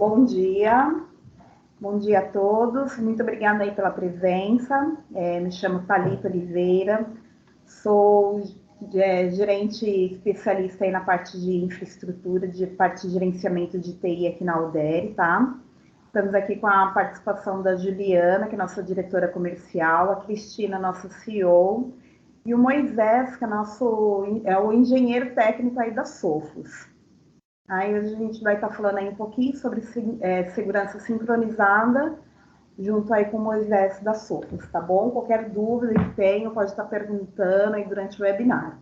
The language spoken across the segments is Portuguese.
Bom dia a todos, muito obrigada aí pela presença. Me chamo Thalita Oliveira, sou gerente especialista aí na parte de infraestrutura, de parte de gerenciamento de TI aqui na Alderi, tá? Estamos aqui com a participação da Juliana, que é nossa diretora comercial, a Cristina, nossa CEO, e o Moisés, que é o engenheiro técnico aí da Sofos. Aí hoje a gente vai estar falando aí um pouquinho sobre segurança sincronizada, junto aí com o Moisés da Sofos, tá bom? Qualquer dúvida que tenha, pode estar perguntando aí durante o webinar.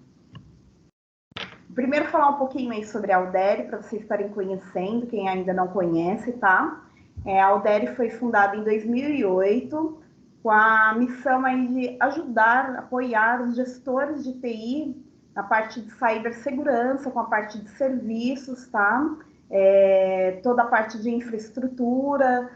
Primeiro falar um pouquinho aí sobre a Alderi, para vocês estarem conhecendo, quem ainda não conhece, tá? A Alderi foi fundada em 2008, com a missão aí de ajudar, apoiar os gestores de TI na parte de cibersegurança, com a parte de serviços, tá? Toda a parte de infraestrutura,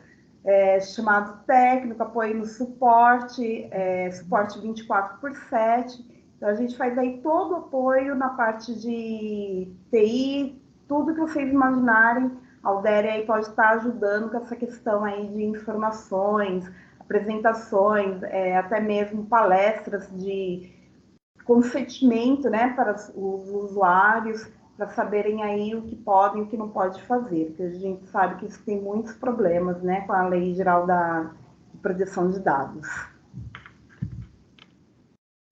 chamado técnico, apoio no suporte, suporte 24/7. Então, a gente faz aí todo o apoio na parte de TI, tudo que vocês imaginarem, a Alderi aí pode estar ajudando com essa questão aí de informações, apresentações, até mesmo palestras de consentimento, né, para os usuários, para saberem aí o que podem e o que não pode fazer, porque a gente sabe que isso tem muitos problemas, né, com a Lei Geral de Proteção de Dados.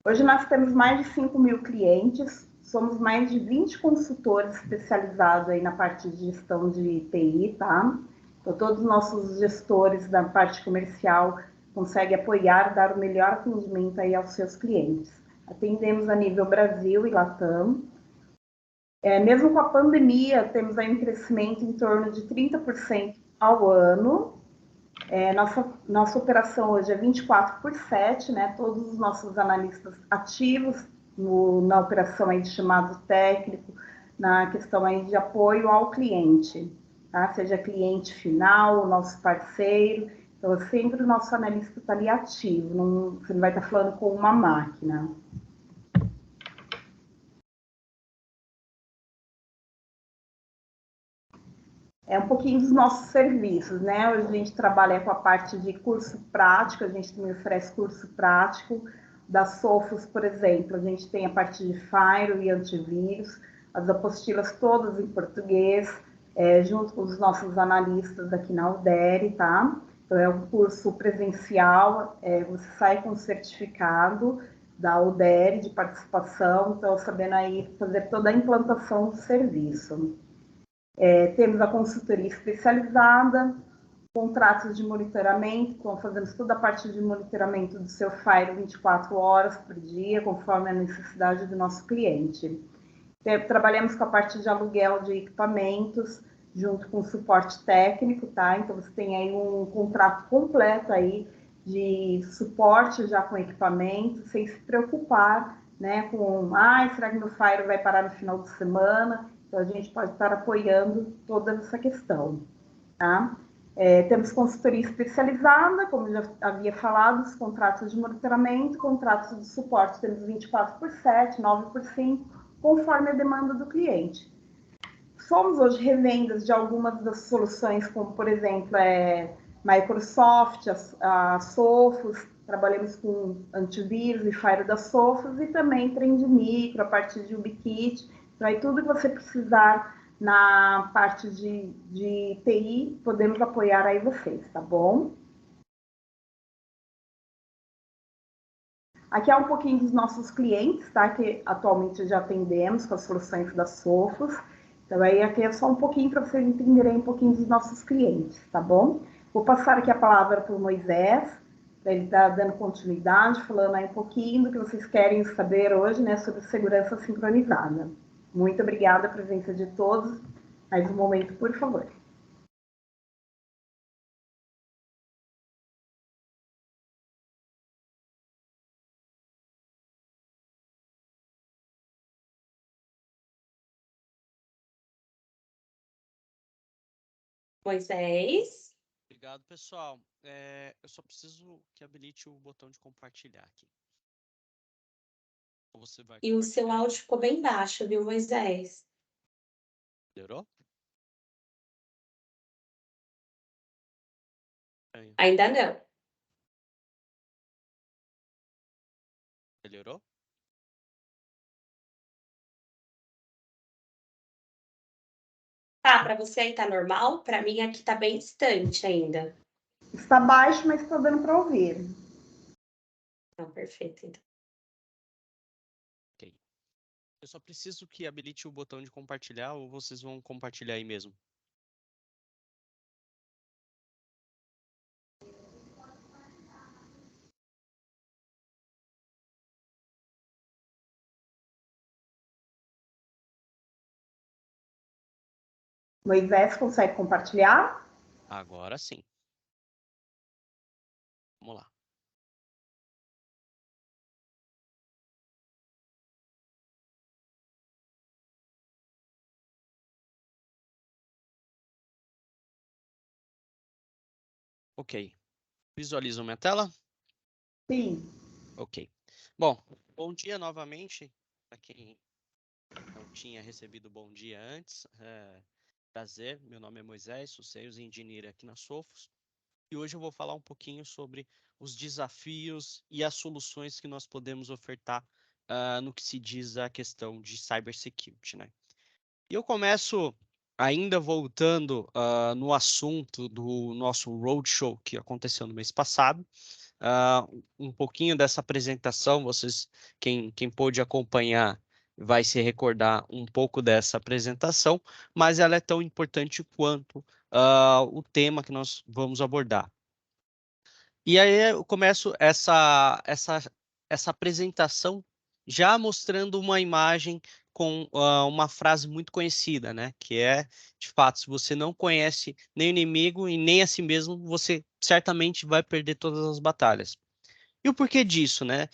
Hoje nós temos mais de 5.000 clientes, somos mais de 20 consultores especializados aí na parte de gestão de TI, tá? Então, todos os nossos gestores da parte comercial conseguem apoiar, dar o melhor atendimento aí aos seus clientes. Atendemos a nível Brasil e Latam. Mesmo com a pandemia, temos aí um crescimento em torno de 30% ao ano. Nossa operação hoje é 24/7, né? Todos os nossos analistas ativos na operação aí de chamado técnico, na questão aí de apoio ao cliente, tá? Seja cliente final, nosso parceiro. Então, sempre o nosso analista está ali ativo, você não vai estar falando com uma máquina. Um pouquinho dos nossos serviços, né? Hoje a gente trabalha com a parte de curso prático, a gente também oferece curso prático da Sofos, por exemplo, a gente tem a parte de firewall e antivírus, as apostilas todas em português, junto com os nossos analistas aqui na Alderi, tá? Então é um curso presencial, você sai com um certificado da Alderi de participação, então sabendo aí fazer toda a implantação do serviço. Temos a consultoria especializada, contratos de monitoramento, então fazemos toda a parte de monitoramento do seu firewall 24 horas por dia, conforme a necessidade do nosso cliente. Trabalhamos com a parte de aluguel de equipamentos, junto com o suporte técnico, tá? Então você tem aí um contrato completo aí de suporte já com equipamento, sem se preocupar, né, com, será que meu firewall vai parar no final de semana? Então, a gente pode estar apoiando toda essa questão, tá? Temos consultoria especializada, como já havia falado, os contratos de monitoramento, contratos de suporte, temos 24/7, 9/5, conforme a demanda do cliente. Somos hoje revendas de algumas das soluções, como, por exemplo, Microsoft, a Sophos, trabalhamos com antivírus e firewall da Sophos, e também Trend Micro, a partir de UbiKit. Então, aí tudo que você precisar na parte de TI, podemos apoiar aí vocês, tá bom? Aqui é um pouquinho dos nossos clientes, tá? Que atualmente já atendemos com as soluções da Sophos. Então, aí aqui é só um pouquinho para vocês entenderem um pouquinho dos nossos clientes, tá bom? Vou passar aqui a palavra para o Moisés, para ele estar dando continuidade, falando aí um pouquinho do que vocês querem saber hoje, né, sobre segurança sincronizada. Muito obrigada a presença de todos. Mais um momento, por favor. Moisés. Obrigado, pessoal. Eu só preciso que habilite o botão de compartilhar aqui. Você vai E o seu áudio ficou bem baixo, viu, Moisés? Melhorou? Aí, Ainda não. melhorou? Tá, para você aí tá normal? Para mim aqui tá bem distante ainda. Está baixo, mas está dando para ouvir. Não, perfeito, então. Ok. Eu só preciso que habilite o botão de compartilhar ou vocês vão compartilhar aí mesmo? Moisés, consegue compartilhar? Agora sim. Vamos lá. Ok. Visualizam minha tela? Sim. Ok. Bom, bom dia novamente para quem não tinha recebido bom dia antes. Prazer, meu nome é Moisés, sou Sales Engineer aqui na Sofos. E hoje eu vou falar um pouquinho sobre os desafios e as soluções que nós podemos ofertar no que se diz a questão de cybersecurity, né? E eu começo ainda voltando no assunto do nosso roadshow que aconteceu no mês passado. Um pouquinho dessa apresentação, quem pôde acompanhar vai se recordar um pouco dessa apresentação, mas ela é tão importante quanto o tema que nós vamos abordar. E aí eu começo essa apresentação já mostrando uma imagem com uma frase muito conhecida, né? Que é, de fato, se você não conhece nem o inimigo e nem a si mesmo, você certamente vai perder todas as batalhas. E o porquê disso, né?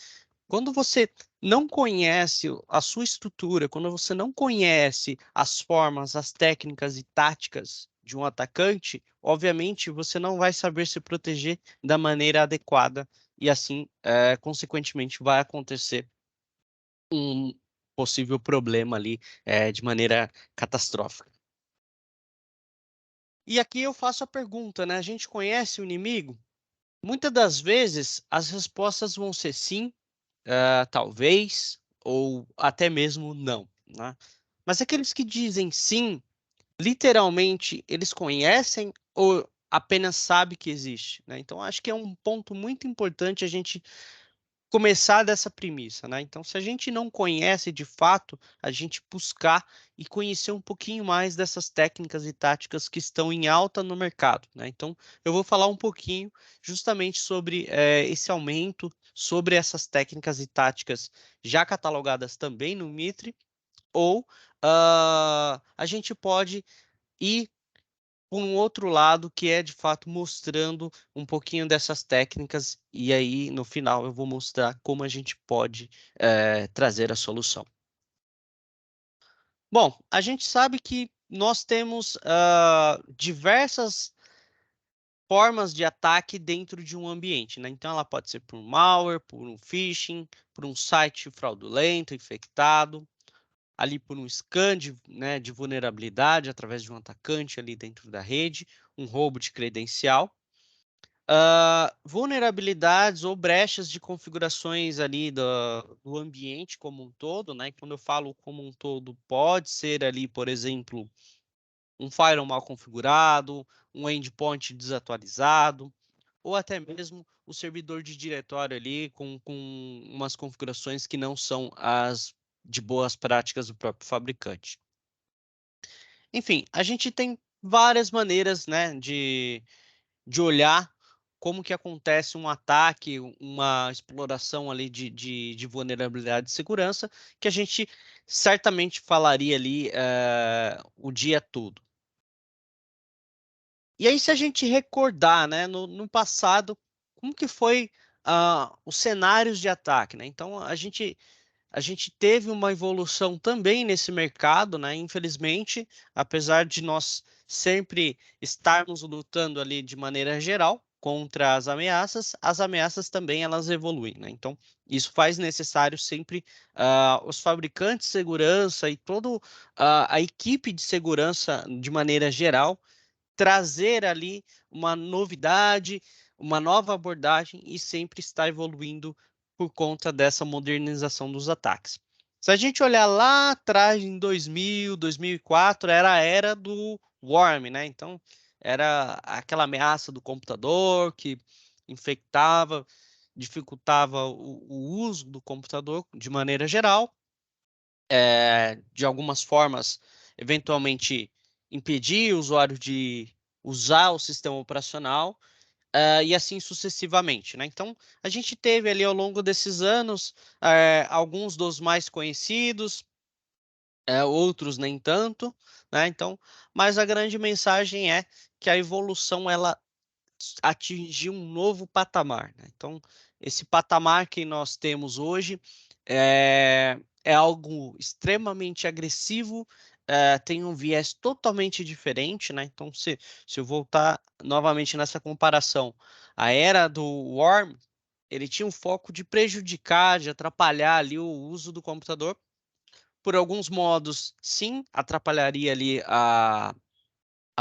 Quando você não conhece a sua estrutura, quando você não conhece as formas, as técnicas e táticas de um atacante, obviamente você não vai saber se proteger da maneira adequada e assim, consequentemente, vai acontecer um possível problema ali de maneira catastrófica. E aqui eu faço a pergunta, né? A gente conhece o inimigo? Muitas das vezes as respostas vão ser sim, talvez, ou até mesmo não, né? Mas aqueles que dizem sim, literalmente, eles conhecem ou apenas sabem que existe, né? Então, acho que é um ponto muito importante a gente começar dessa premissa, né? Então, se a gente não conhece de fato, a gente buscar e conhecer um pouquinho mais dessas técnicas e táticas que estão em alta no mercado, né? Então, eu vou falar um pouquinho justamente sobre esse aumento, sobre essas técnicas e táticas já catalogadas também no Mitre, ou a gente pode ir por um outro lado que é de fato mostrando um pouquinho dessas técnicas e aí no final eu vou mostrar como a gente pode trazer a solução. Bom, a gente sabe que nós temos diversas formas de ataque dentro de um ambiente, né? Então ela pode ser por um malware, por um phishing, por um site fraudulento, infectado, ali por um scan né, de vulnerabilidade através de um atacante ali dentro da rede, um roubo de credencial. Vulnerabilidades ou brechas de configurações ali do ambiente como um todo, né? Quando eu falo como um todo, pode ser ali, por exemplo, um firewall mal configurado, um endpoint desatualizado, ou até mesmo o servidor de diretório ali com umas configurações que não são as de boas práticas do próprio fabricante. Enfim, a gente tem várias maneiras, né, de olhar como que acontece um ataque, uma exploração ali de vulnerabilidade de segurança, que a gente certamente falaria ali o dia todo. E aí, se a gente recordar, né, no passado, como que foi os cenários de ataque, né? Então, a gente teve uma evolução também nesse mercado, né? Infelizmente, apesar de nós sempre estarmos lutando ali de maneira geral contra as ameaças também elas evoluem, né? Então, isso faz necessário sempre os fabricantes de segurança e toda a equipe de segurança de maneira geral trazer ali uma novidade, uma nova abordagem e sempre está evoluindo por conta dessa modernização dos ataques. Se a gente olhar lá atrás, em 2000, 2004, era a era do worm, né? Então, era aquela ameaça do computador que infectava, dificultava o uso do computador de maneira geral, de algumas formas, eventualmente impedir o usuário de usar o sistema operacional, e assim sucessivamente, né? Então, a gente teve ali ao longo desses anos alguns dos mais conhecidos, outros nem tanto, né? Então, mas a grande mensagem é que a evolução ela atingir um novo patamar, né? Então, esse patamar que nós temos hoje é algo extremamente agressivo, tem um viés totalmente diferente, né? Então, se eu voltar novamente nessa comparação, a era do Worm, ele tinha um foco de prejudicar, de atrapalhar ali o uso do computador. Por alguns modos, sim, atrapalharia ali a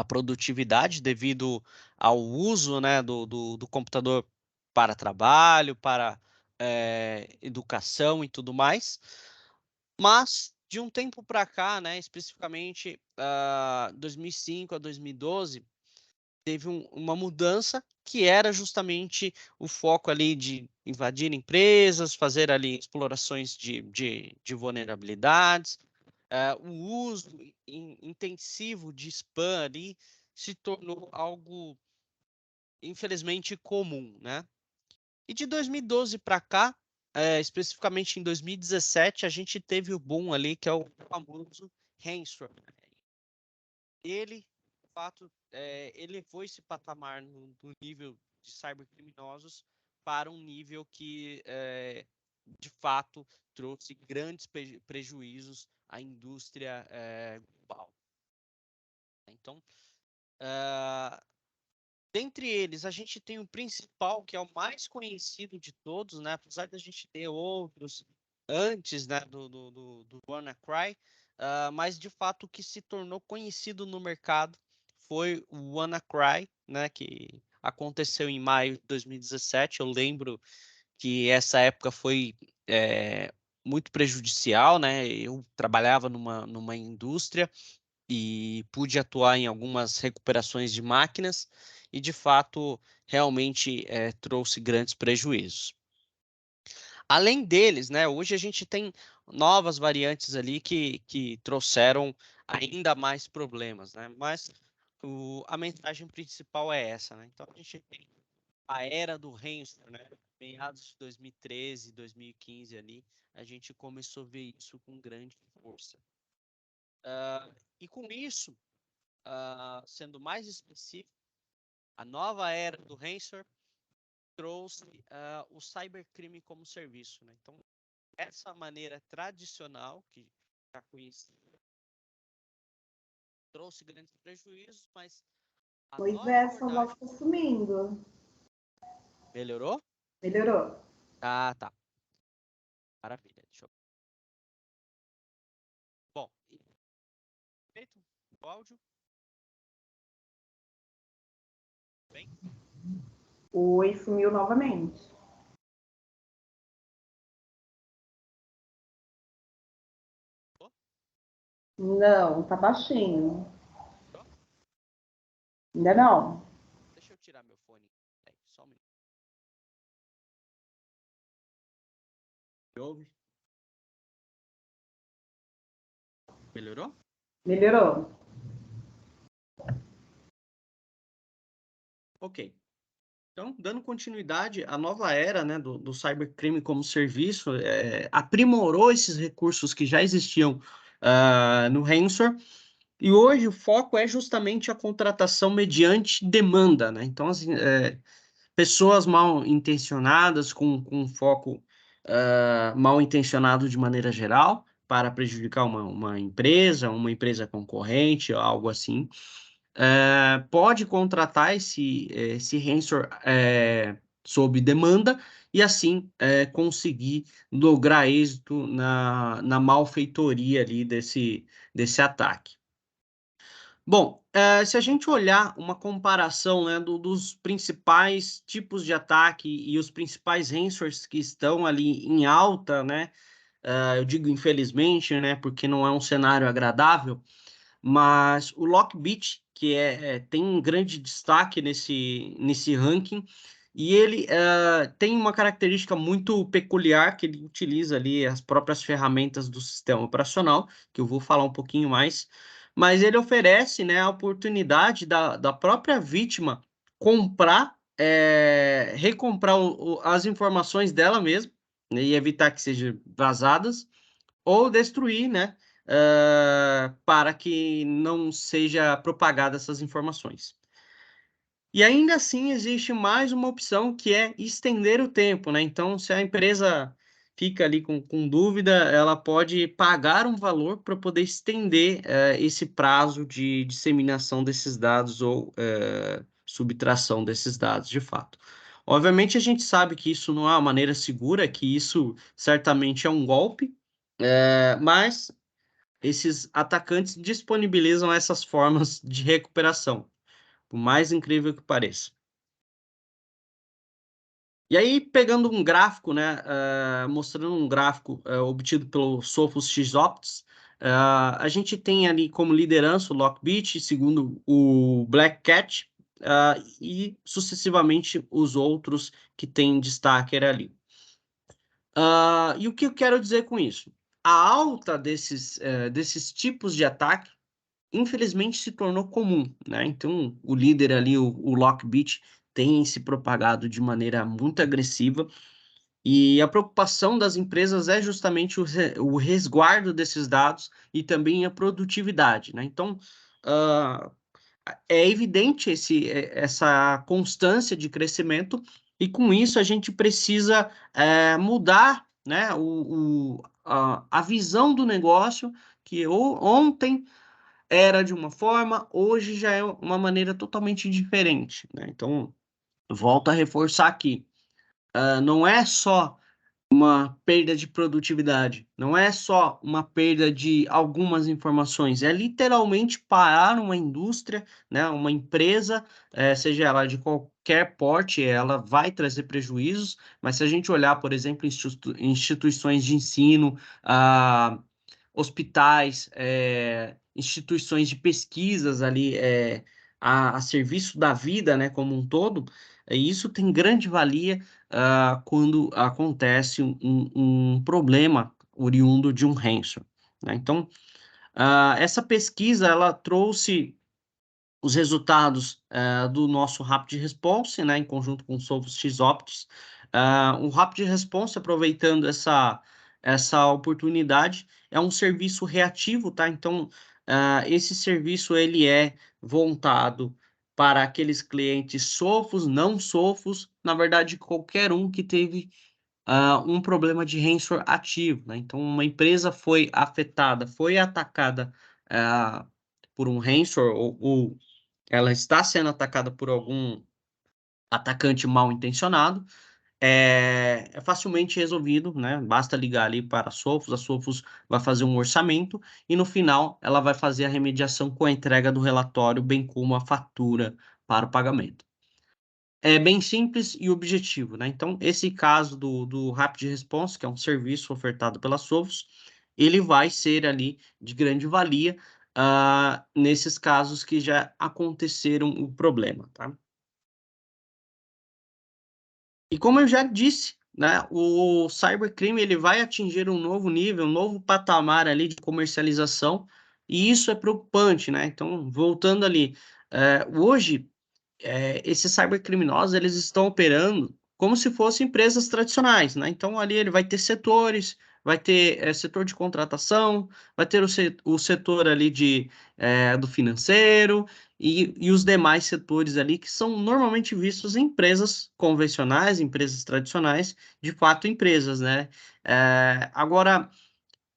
produtividade devido ao uso, né, do computador para trabalho, para educação e tudo mais. Mas, de um tempo para cá, né, especificamente 2005 a 2012, teve uma mudança que era justamente o foco ali de invadir empresas, fazer ali explorações de vulnerabilidades, o uso intensivo de spam ali se tornou algo, infelizmente, comum, né? E de 2012 para cá, especificamente em 2017, a gente teve o boom ali, que é o famoso ransomware. Ele, de fato, elevou esse patamar no nível de cybercriminosos para um nível que, de fato, trouxe grandes prejuízos à indústria global. Então, dentre eles, a gente tem o principal, que é o mais conhecido de todos, né? Apesar da gente ter outros antes, né, do WannaCry, mas de fato o que se tornou conhecido no mercado foi o WannaCry, né, que aconteceu em maio de 2017. Eu lembro que essa época foi muito prejudicial, né? Eu trabalhava numa indústria e pude atuar em algumas recuperações de máquinas e, de fato, realmente trouxe grandes prejuízos. Além deles, né, hoje a gente tem novas variantes ali que trouxeram ainda mais problemas, né? Mas a mensagem principal é essa, né? Então a gente tem a era do ransomware, né? Meados de 2013, 2015 ali, a gente começou a ver isso com grande força. E com isso, sendo mais específico, a nova era do ransomware trouxe o cybercrime como serviço, né? Então, essa maneira tradicional, que já conhecida, trouxe grandes prejuízos, mas a nova Sua voz abordagem... está sumindo. Melhorou? Melhorou. Ah, tá. Maravilha. Deixa eu... Bom, feito o áudio. Bem? Oi, sumiu novamente. Oh, Não, tá baixinho. oh. Ainda não. Deixa eu tirar meu fone. Só um minuto. Me ouve? Melhorou? Melhorou. Ok. Então, dando continuidade, a nova era, né, do cybercrime como serviço aprimorou esses recursos que já existiam no ransomware, e hoje o foco é justamente a contratação mediante demanda, né? Então, assim, pessoas mal intencionadas, com foco mal intencionado de maneira geral, para prejudicar uma empresa concorrente, algo assim, pode contratar esse ransomware sob demanda e assim conseguir lograr êxito na malfeitoria ali desse ataque. Bom, se a gente olhar uma comparação, né, dos principais tipos de ataque e os principais ransomwares que estão ali em alta, né, eu digo infelizmente, né, porque não é um cenário agradável, mas o Lockbit, que tem um grande destaque nesse ranking, e ele tem uma característica muito peculiar, que ele utiliza ali as próprias ferramentas do sistema operacional, que eu vou falar um pouquinho mais, mas ele oferece, né, a oportunidade da própria vítima comprar, recomprar as informações dela mesma, né, e evitar que sejam vazadas, ou destruir, né, para que não seja propagada essas informações. E ainda assim existe mais uma opção, que é estender o tempo, né? Então, se a empresa fica ali com dúvida, ela pode pagar um valor para poder estender esse prazo de disseminação desses dados ou subtração desses dados, de fato. Obviamente, a gente sabe que isso não é uma maneira segura, que isso certamente é um golpe, mas esses atacantes disponibilizam essas formas de recuperação, por mais incrível que pareça. E aí, pegando um gráfico, né, mostrando um gráfico obtido pelo Sophos XOpts, a gente tem ali como liderança o Lockbit, segundo o Black Cat, e sucessivamente os outros que têm destaque ali. E o que eu quero dizer com isso? A alta desses tipos de ataque, infelizmente, se tornou comum, né? Então, o líder ali, o Lockbit, tem se propagado de maneira muito agressiva, e a preocupação das empresas é justamente o resguardo desses dados e também a produtividade, né? Então, uh, é evidente essa constância de crescimento, e com isso a gente precisa mudar, né, a visão do negócio, que ontem era de uma forma, hoje já é uma maneira totalmente diferente, né? Então, volto a reforçar aqui, não é só uma perda de produtividade, não é só uma perda de algumas informações, é literalmente parar uma indústria, né, uma empresa, seja ela de qualquer porte, ela vai trazer prejuízos, mas se a gente olhar, por exemplo, instituições de ensino, hospitais, instituições de pesquisas ali, a serviço da vida, né, como um todo, isso tem grande valia quando acontece um problema oriundo de um ransom, né? Então, essa pesquisa, ela trouxe os resultados do nosso Rapid Response, né, em conjunto com o Sophos XOpts. O Rapid Response, aproveitando essa oportunidade, é um serviço reativo, tá? Então, esse serviço, ele é voltado para aqueles clientes Sophos, não Sophos, na verdade, qualquer um que teve um problema de ransomware ativo, né? Então, uma empresa foi afetada, foi atacada por um ransomware, ou ela está sendo atacada por algum atacante mal intencionado, é facilmente resolvido, né? Basta ligar ali para a Sophos vai fazer um orçamento e no final ela vai fazer a remediação com a entrega do relatório, bem como a fatura para o pagamento. É bem simples e objetivo, né? Então, esse caso do Rapid Response, que é um serviço ofertado pela Sophos, ele vai ser ali de grande valia nesses casos que já aconteceram o problema, tá? E como eu já disse, né, o cybercrime, ele vai atingir um novo nível, um novo patamar ali de comercialização, e isso é preocupante, né? Então, voltando ali, hoje esses cybercriminosos, eles estão operando como se fossem empresas tradicionais, né? Então, ali ele vai ter setores, vai ter setor de contratação, vai ter o setor ali do financeiro e os demais setores ali que são normalmente vistos em empresas convencionais, empresas tradicionais, de fato empresas, né? Agora,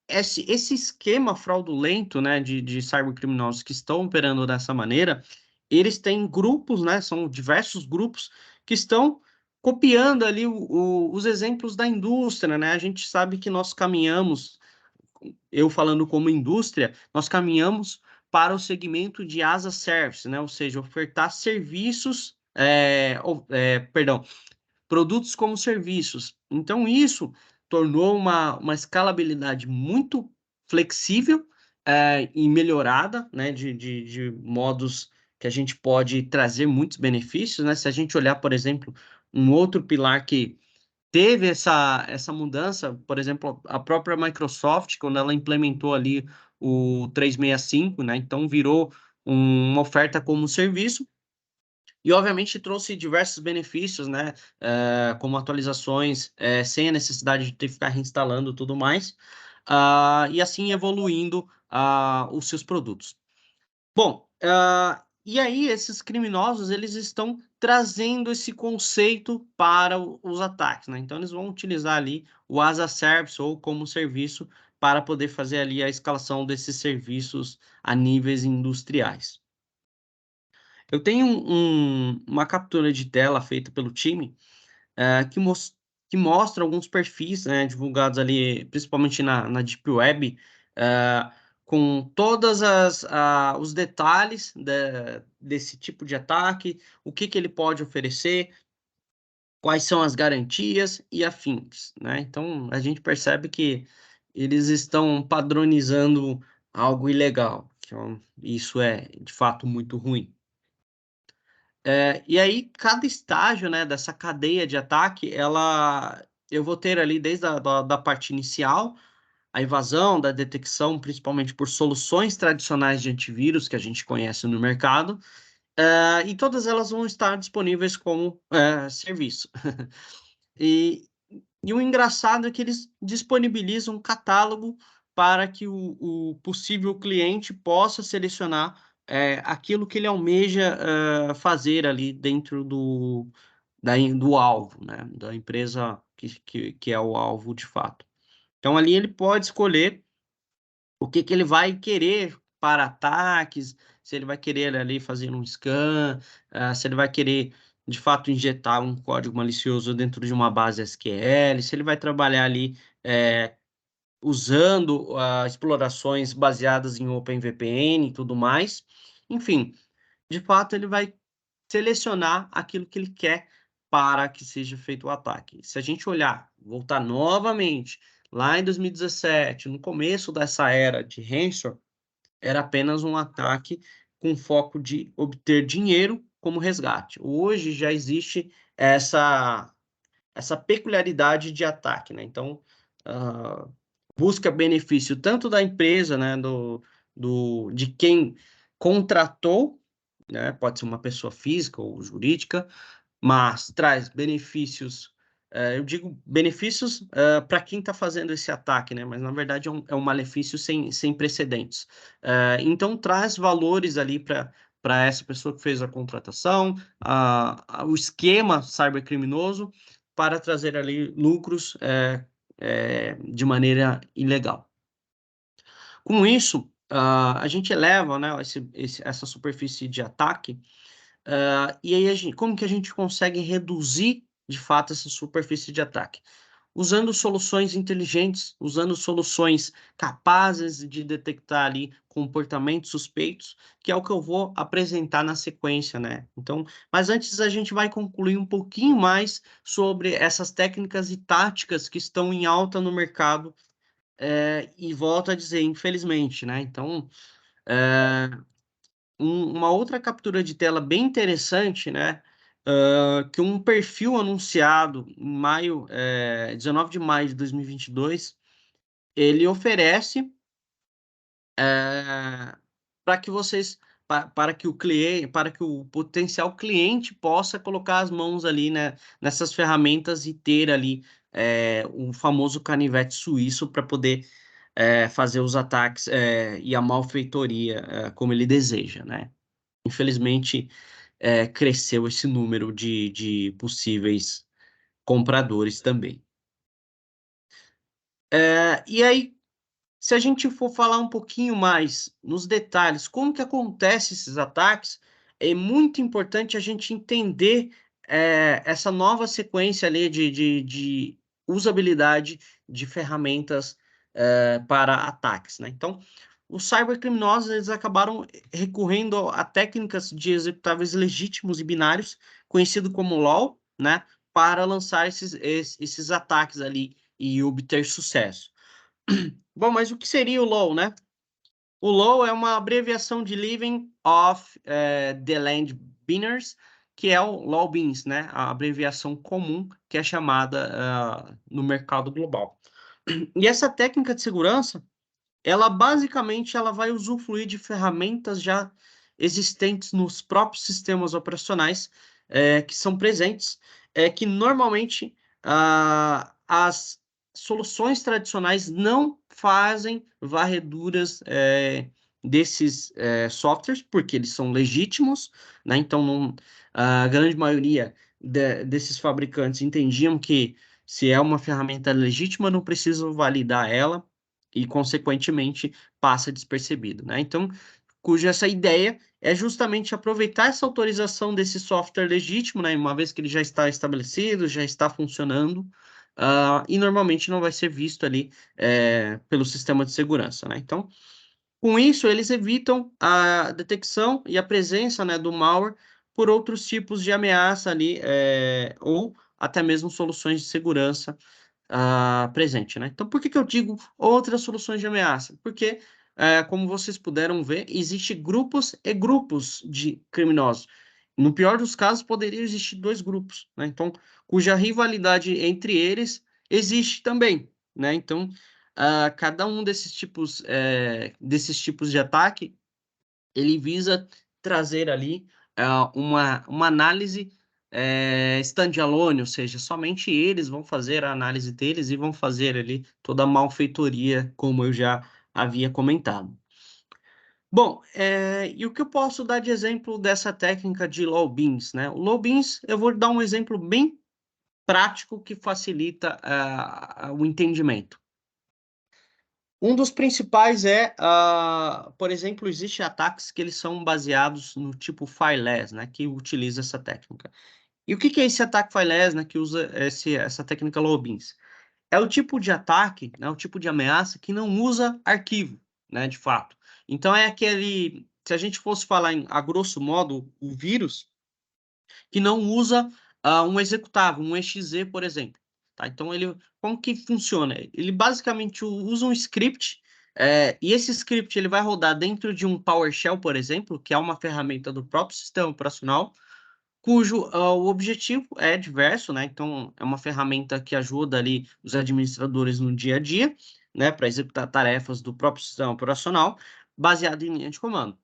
esse esquema fraudulento, né, de cybercriminosos que estão operando dessa maneira, eles têm grupos, né, são diversos grupos que estão copiando ali os exemplos da indústria, né? A gente sabe que nós caminhamos, eu falando como indústria, nós caminhamos para o segmento de as a service, né? Ou seja, ofertar serviços, produtos como serviços. Então, isso tornou uma escalabilidade muito flexível e melhorada, né, de modos que a gente pode trazer muitos benefícios, né? Se a gente olhar, por exemplo, um outro pilar que teve essa mudança, por exemplo, a própria Microsoft, quando ela implementou ali o 365, né? Então, virou uma oferta como serviço, e, obviamente, trouxe diversos benefícios, né? Como atualizações, sem a necessidade de ter que ficar reinstalando tudo mais, e assim evoluindo os seus produtos. Bom, e aí esses criminosos, eles estão trazendo esse conceito para os ataques, né? Então, eles vão utilizar ali o as a service ou como serviço para poder fazer ali a escalação desses serviços a níveis industriais. Eu tenho uma captura de tela feita pelo time que mostra alguns perfis, né, divulgados ali, principalmente na Deep Web, com todos os detalhes desse tipo de ataque, o que ele pode oferecer, quais são as garantias e afins, né? Então, a gente percebe que eles estão padronizando algo ilegal, isso é, de fato, muito ruim. E aí, cada estágio, né, dessa cadeia de ataque, eu vou ter ali desde da parte inicial, a invasão, da detecção, principalmente por soluções tradicionais de antivírus que a gente conhece no mercado, e todas elas vão estar disponíveis como serviço. E o engraçado é que eles disponibilizam um catálogo para que o possível cliente possa selecionar aquilo que ele almeja fazer ali dentro do alvo, né? Da empresa que é o alvo de fato. Então, ali ele pode escolher o que ele vai querer para ataques, se ele vai querer ali fazer um scan, se ele vai querer de fato injetar um código malicioso dentro de uma base SQL, se ele vai trabalhar ali usando explorações baseadas em OpenVPN e tudo mais. Enfim, de fato ele vai selecionar aquilo que ele quer para que seja feito o ataque. Se a gente olhar, voltar novamente lá em 2017, no começo dessa era de ransomware, era apenas um ataque com foco de obter dinheiro como resgate. Hoje já existe essa peculiaridade de ataque, né? Então, busca benefício tanto da empresa, né, de quem contratou, né, pode ser uma pessoa física ou jurídica, mas traz benefícios, eu digo benefícios para quem está fazendo esse ataque, né? Mas na verdade é um malefício sem precedentes. Então traz valores ali para essa pessoa que fez a contratação, o esquema cybercriminoso, para trazer ali lucros de maneira ilegal. Com isso, a gente eleva, né, essa superfície de ataque. E aí, como que a gente consegue reduzir, de fato, essa superfície de ataque? Usando soluções inteligentes, usando soluções capazes de detectar ali comportamentos suspeitos, que é o que eu vou apresentar na sequência, né? Então, mas antes a gente vai concluir um pouquinho mais sobre essas técnicas e táticas que estão em alta no mercado, e volto a dizer, infelizmente, né? Então, uma outra captura de tela bem interessante, né? Que um perfil anunciado em 19 de maio de 2022, ele oferece para que vocês, para que o cliente, para que o potencial cliente possa colocar as mãos ali, né, nessas ferramentas e ter ali o famoso canivete suíço para poder fazer os ataques e a malfeitoria como ele deseja, né? Infelizmente, cresceu esse número de possíveis compradores também. E aí, se a gente for falar um pouquinho mais nos detalhes, como que acontecem esses ataques, é muito importante a gente entender essa nova sequência ali de usabilidade de ferramentas para ataques, né? Então, os cybercriminosos eles acabaram recorrendo a técnicas de executáveis legítimos e binários, conhecido como LOL, né, para lançar esses ataques ali e obter sucesso. Bom, mas o que seria o LOL, né? O LOL é uma abreviação de Living of the Land Binners, que é o LOL Beans, né? A abreviação comum que é chamada no mercado global. E essa técnica de segurança, ela basicamente ela vai usufruir de ferramentas já existentes nos próprios sistemas operacionais que são presentes, que normalmente as soluções tradicionais não fazem varreduras desses softwares, porque eles são legítimos, né? Então, a grande maioria desses fabricantes entendiam que se é uma ferramenta legítima, não preciso validar ela, e, consequentemente, passa despercebido, né? Então, cuja essa ideia é justamente aproveitar essa autorização desse software legítimo, né? Uma vez que ele já está estabelecido, já está funcionando, e normalmente não vai ser visto ali pelo sistema de segurança, né? Então, com isso, eles evitam a detecção e a presença, né, do malware por outros tipos de ameaça ali, ou até mesmo soluções de segurança presente, né? Então, por que eu digo outras soluções de ameaça? Porque, como vocês puderam ver, existem grupos e grupos de criminosos. No pior dos casos, poderiam existir dois grupos, né? Então, cuja rivalidade entre eles existe também, né? Então, cada um desses tipos de ataque, ele visa trazer ali uma análise standalone, ou seja, somente eles vão fazer a análise deles e vão fazer ali toda a malfeitoria, como eu já havia comentado. Bom, e o que eu posso dar de exemplo dessa técnica de low beans, né? O low beans, eu vou dar um exemplo bem prático que facilita o entendimento. Um dos principais por exemplo, existem ataques que eles são baseados no tipo fileless, né, que utiliza essa técnica. E o que é esse ataque fileless, né, que usa essa técnica low beans? É o tipo de ataque, né, o tipo de ameaça que não usa arquivo, né, de fato. Então é aquele, se a gente fosse falar a grosso modo, o vírus, que não usa um executável, um exe, por exemplo. Tá? Então, como que funciona? Ele basicamente usa um script, e esse script ele vai rodar dentro de um PowerShell, por exemplo, que é uma ferramenta do próprio sistema operacional, cujo o objetivo é diverso, né? Então, é uma ferramenta que ajuda ali os administradores no dia a dia, né, para executar tarefas do próprio sistema operacional, baseado em linha de comando.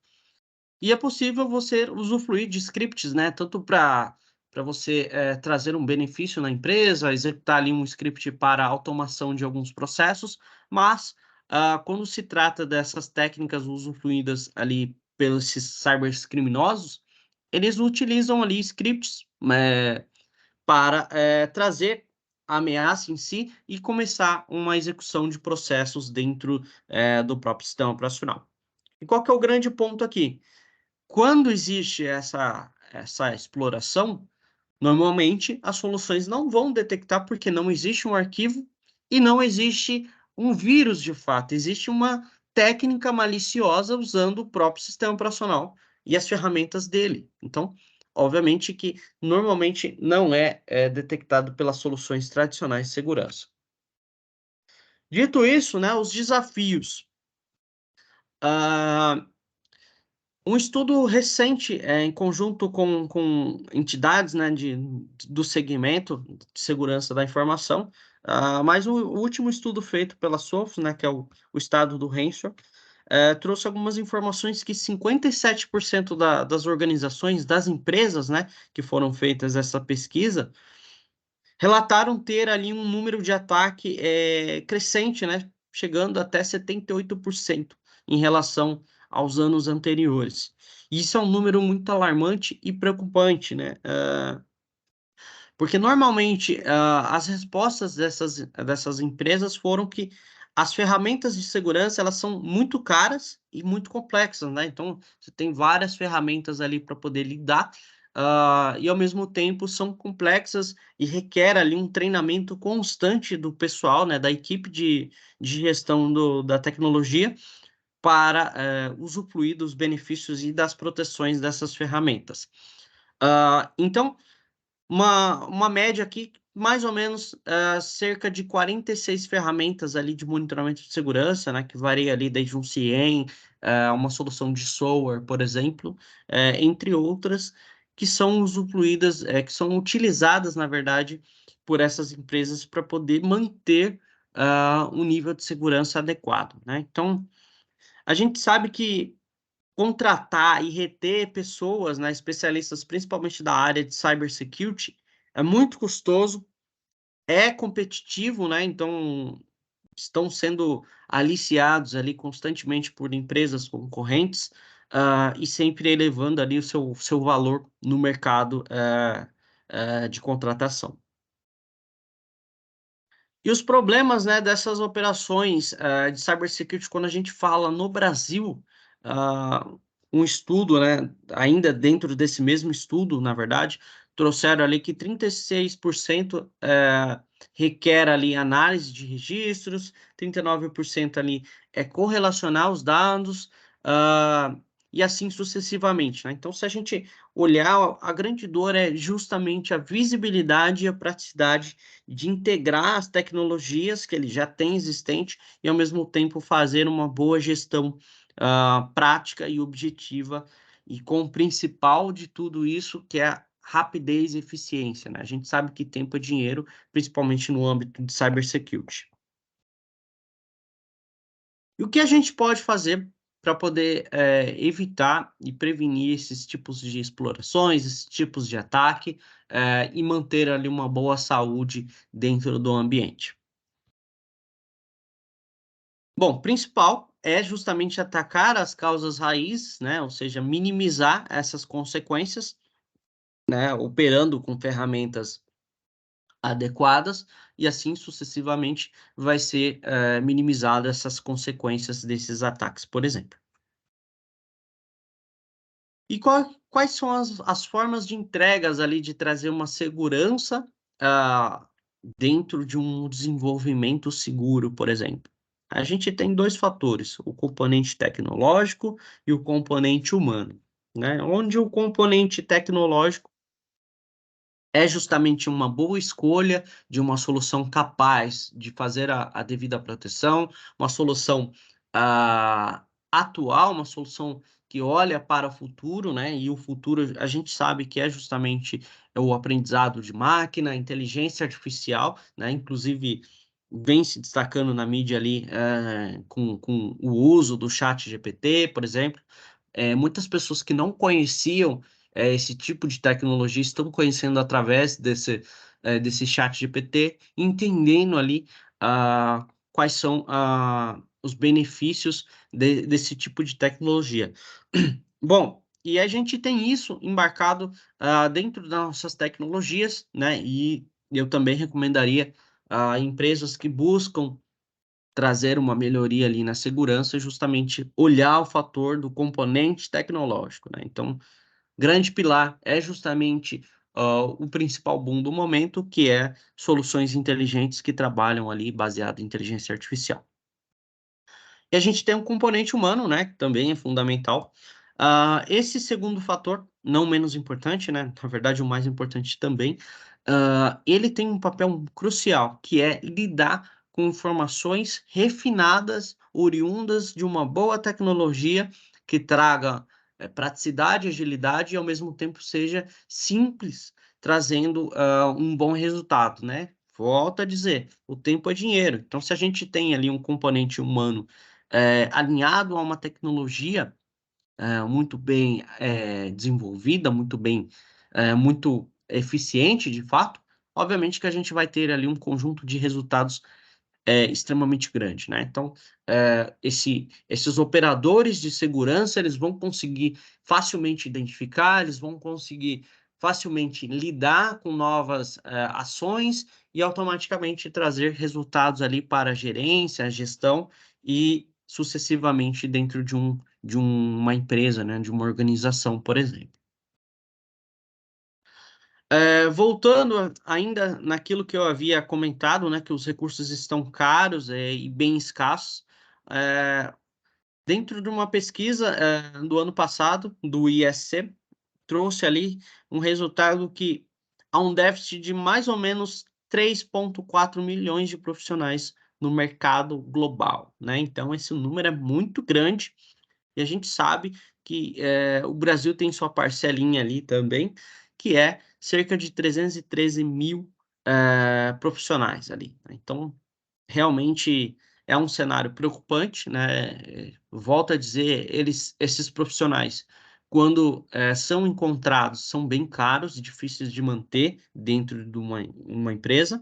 E é possível você usufruir de scripts, né? Tanto para você trazer um benefício na empresa, executar ali um script para automação de alguns processos, mas quando se trata dessas técnicas usufruídas ali pelos cybercriminosos, eles utilizam ali scripts para trazer a ameaça em si e começar uma execução de processos dentro do próprio sistema operacional. E qual que é o grande ponto aqui? Quando existe essa exploração, normalmente as soluções não vão detectar porque não existe um arquivo e não existe um vírus de fato. Existe uma técnica maliciosa usando o próprio sistema operacional e as ferramentas dele. Então, obviamente que normalmente não é detectado pelas soluções tradicionais de segurança. Dito isso, né, os desafios. Um estudo recente, em conjunto com entidades, né, do segmento de segurança da informação, mas o último estudo feito pela Sophos, né, que é o estado do Hampshire, trouxe algumas informações que 57% das organizações, das empresas, né, que foram feitas essa pesquisa, relataram ter ali um número de ataque crescente, né, chegando até 78% em relação aos anos anteriores. Isso é um número muito alarmante e preocupante, né? Porque normalmente as respostas dessas empresas foram que as ferramentas de segurança elas são muito caras e muito complexas, né? Então você tem várias ferramentas ali para poder lidar e ao mesmo tempo são complexas e requer ali um treinamento constante do pessoal, né? Da equipe de gestão da tecnologia para usufruir dos benefícios e das proteções dessas ferramentas. Então, uma média aqui, mais ou menos cerca de 46 ferramentas ali de monitoramento de segurança, né, que varia ali desde um CIEM, uma solução de software, por exemplo, entre outras, que são usufruídas, que são utilizadas, na verdade, por essas empresas para poder manter um nível de segurança adequado, né? Então, a gente sabe que contratar e reter pessoas, né, especialistas, principalmente da área de cybersecurity, é muito custoso, é competitivo, né? Então, estão sendo aliciados ali constantemente por empresas concorrentes, e sempre elevando ali o seu valor no mercado de contratação. E os problemas, né, dessas operações de cybersecurity, quando a gente fala no Brasil, um estudo, né, ainda dentro desse mesmo estudo, na verdade, trouxeram ali que 36% requer ali análise de registros, 39% ali é correlacionar os dados, e assim sucessivamente, né? Então, se a gente olhar, a grande dor é justamente a visibilidade e a praticidade de integrar as tecnologias que ele já tem existente e, ao mesmo tempo, fazer uma boa gestão prática e objetiva, e com o principal de tudo isso, que é a rapidez e eficiência, né? A gente sabe que tempo é dinheiro, principalmente no âmbito de cybersecurity. E o que a gente pode fazer para poder evitar e prevenir esses tipos de explorações, esses tipos de ataque, e manter ali uma boa saúde dentro do ambiente? Bom, principal é justamente atacar as causas raízes, né? Ou seja, minimizar essas consequências, né? Operando com ferramentas adequadas, e assim sucessivamente vai ser minimizada essas consequências desses ataques, por exemplo. E quais são as formas de entregas ali de trazer uma segurança ah, dentro de um desenvolvimento seguro, por exemplo? A gente tem dois fatores, o componente tecnológico e o componente humano, né? Onde o componente tecnológico é justamente uma boa escolha de uma solução capaz de fazer a devida proteção, uma solução atual, uma solução que olha para o futuro, né? E o futuro a gente sabe que é justamente o aprendizado de máquina, a inteligência artificial, né? Inclusive vem se destacando na mídia ali com o uso do chat GPT, por exemplo. Muitas pessoas que não conheciam esse tipo de tecnologia estão conhecendo através desse chat GPT, entendendo ali quais são os benefícios desse tipo de tecnologia. Bom, e a gente tem isso embarcado dentro das nossas tecnologias, né? E eu também recomendaria a empresas que buscam trazer uma melhoria ali na segurança, justamente olhar o fator do componente tecnológico, né? Então, grande pilar é justamente o principal boom do momento, que é soluções inteligentes que trabalham ali baseado em inteligência artificial. E a gente tem um componente humano, né, que também é fundamental. Esse segundo fator, não menos importante, né, na verdade o mais importante também, ele tem um papel crucial, que é lidar com informações refinadas, oriundas de uma boa tecnologia que traga praticidade, agilidade e ao mesmo tempo seja simples, trazendo um bom resultado, né? Volto a dizer, o tempo é dinheiro. Então, se a gente tem ali um componente humano alinhado a uma tecnologia muito bem desenvolvida, muito eficiente, de fato, obviamente que a gente vai ter ali um conjunto de resultados extremamente grande, né? Então, esses operadores de segurança, eles vão conseguir facilmente identificar, eles vão conseguir facilmente lidar com novas ações e automaticamente trazer resultados ali para a gerência, a gestão e sucessivamente dentro de uma empresa, né? De uma organização, por exemplo. Voltando ainda naquilo que eu havia comentado, né, que os recursos estão caros e bem escassos, dentro de uma pesquisa do ano passado, do ISC, trouxe ali um resultado que há um déficit de mais ou menos 3,4 milhões de profissionais no mercado global, né? Então, esse número é muito grande e a gente sabe que o Brasil tem sua parcelinha ali também, que é cerca de 313 mil profissionais ali, né? Então, realmente é um cenário preocupante, né? Volto a dizer, esses profissionais, quando são encontrados, são bem caros e difíceis de manter dentro de uma empresa,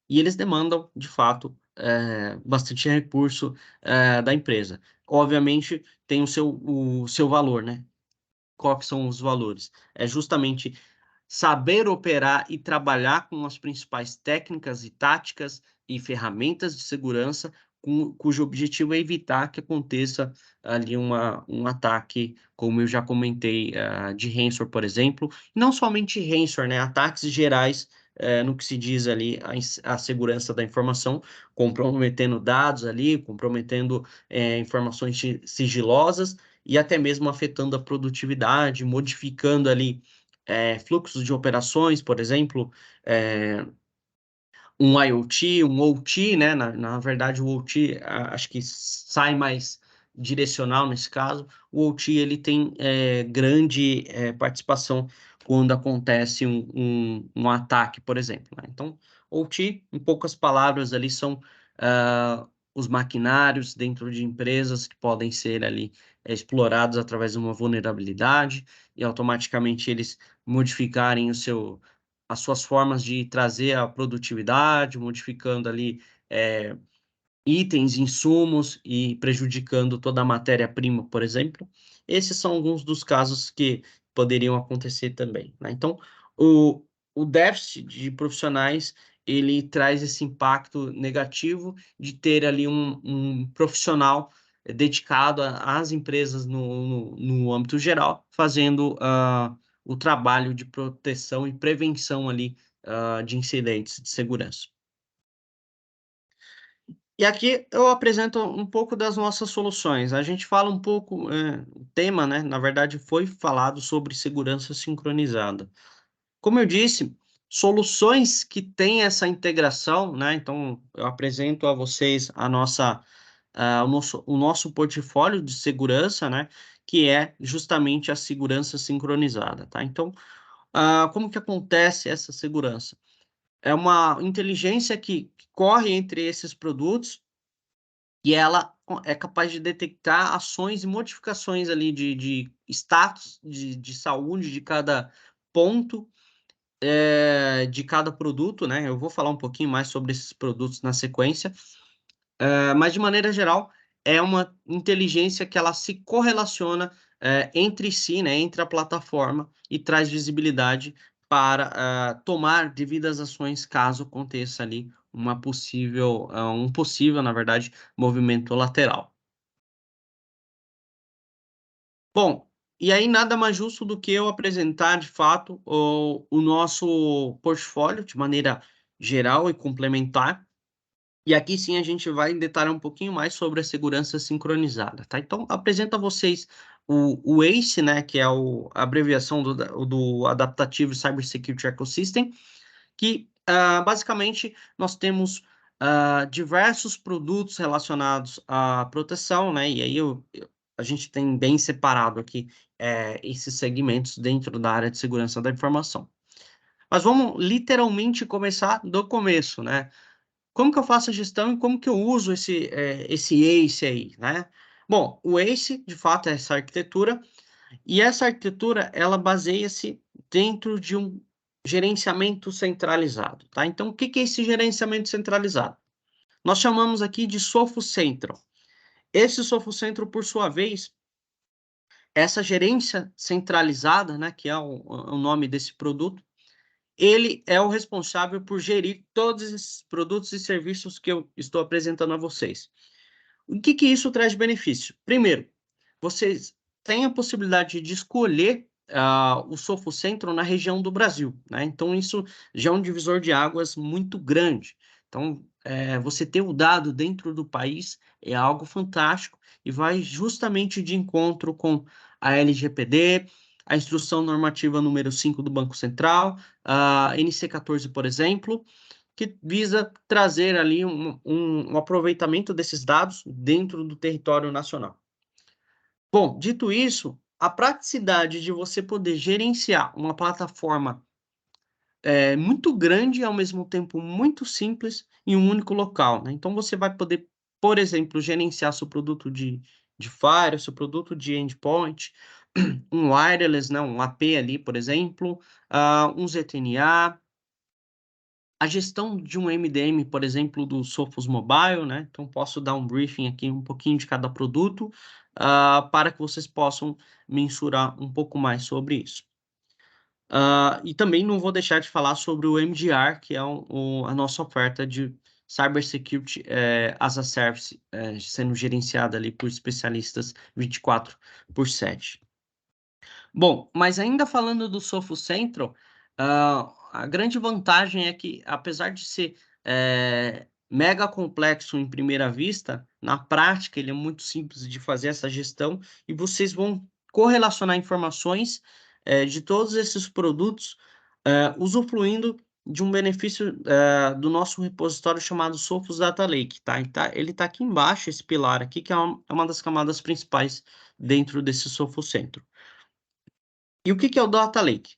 e eles demandam, de fato, bastante recurso da empresa. Obviamente, tem o seu valor, né? Quais são os valores? É justamente saber operar e trabalhar com as principais técnicas e táticas e ferramentas de segurança, cujo objetivo é evitar que aconteça ali um ataque, como eu já comentei, de ransomware, por exemplo. Não somente ransomware, né? Ataques gerais no que se diz ali a segurança da informação, comprometendo dados ali, comprometendo informações sigilosas e até mesmo afetando a produtividade, modificando ali fluxos de operações, por exemplo, um IoT, um OT, né? Na verdade, o OT acho que sai mais direcional nesse caso. O OT ele tem grande participação quando acontece um ataque, por exemplo, né? Então, OT, em poucas palavras, ali são os maquinários dentro de empresas que podem ser ali explorados através de uma vulnerabilidade e automaticamente eles modificarem as suas formas de trazer a produtividade, modificando ali itens, insumos e prejudicando toda a matéria-prima, por exemplo. Esses são alguns dos casos que poderiam acontecer também, né? Então, o déficit de profissionais, ele traz esse impacto negativo de ter ali um profissional dedicado às empresas no âmbito geral, fazendo o trabalho de proteção e prevenção ali de incidentes de segurança. E aqui eu apresento um pouco das nossas soluções. A gente fala um pouco, o tema, né, na verdade, foi falado sobre segurança sincronizada. Como eu disse, soluções que têm essa integração, né? Então, eu apresento a vocês o nosso portfólio de segurança, né? Que é justamente a segurança sincronizada, tá? Então, como que acontece essa segurança? É uma inteligência que corre entre esses produtos e ela é capaz de detectar ações e modificações ali de status de saúde de cada ponto de cada produto, né? Eu vou falar um pouquinho mais sobre esses produtos na sequência, mas de maneira geral é uma inteligência que ela se correlaciona entre si, né? Entre a plataforma e traz visibilidade para tomar devidas ações caso aconteça ali um possível, na verdade, movimento lateral. Bom, e aí nada mais justo do que eu apresentar, de fato, o nosso portfólio de maneira geral e complementar. E aqui sim a gente vai detalhar um pouquinho mais sobre a segurança sincronizada, tá? Então, apresento a vocês o ACE, né, que é a abreviação do Adaptative Cybersecurity Ecosystem, que basicamente nós temos diversos produtos relacionados à proteção, né? E aí a gente tem bem separado aqui esses segmentos dentro da área de segurança da informação. Mas vamos literalmente começar do começo, né? Como que eu faço a gestão e como que eu uso esse ACE aí, né? Bom, o ACE, de fato, é essa arquitetura, e essa arquitetura, ela baseia-se dentro de um gerenciamento centralizado, tá? Então, o que é esse gerenciamento centralizado? Nós chamamos aqui de Sophos Central. Esse Sophos Central, por sua vez, essa gerência centralizada, né, que é o nome desse produto, ele é o responsável por gerir todos esses produtos e serviços que eu estou apresentando a vocês. O que isso traz de benefício? Primeiro, vocês têm a possibilidade de escolher o Sophos Central na região do Brasil, né? Então, isso já é um divisor de águas muito grande. Então, você ter o dado dentro do país é algo fantástico e vai justamente de encontro com a LGPD, a Instrução Normativa número 5 do Banco Central, a NC14, por exemplo, que visa trazer ali um aproveitamento desses dados dentro do território nacional. Bom, dito isso, a praticidade de você poder gerenciar uma plataforma muito grande e, ao mesmo tempo, muito simples em um único local, né? Então, você vai poder, por exemplo, gerenciar seu produto de Fire, seu produto de endpoint, um wireless, né? Um AP ali, por exemplo, um ZTNA, a gestão de um MDM, por exemplo, do Sophos Mobile, né? Então, posso dar um briefing aqui, um pouquinho de cada produto, para que vocês possam mensurar um pouco mais sobre isso. E também não vou deixar de falar sobre o MDR, que é a nossa oferta de Cybersecurity as a Service, sendo gerenciada ali por especialistas 24/7. Bom, mas ainda falando do Sophos Central, a grande vantagem é que, apesar de ser mega complexo em primeira vista, na prática ele é muito simples de fazer essa gestão e vocês vão correlacionar informações de todos esses produtos, usufruindo de um benefício do nosso repositório chamado Sophos Data Lake, tá? Ele tá aqui embaixo, esse pilar aqui, que é uma das camadas principais dentro desse Sophos Central. E o que é o Data Lake?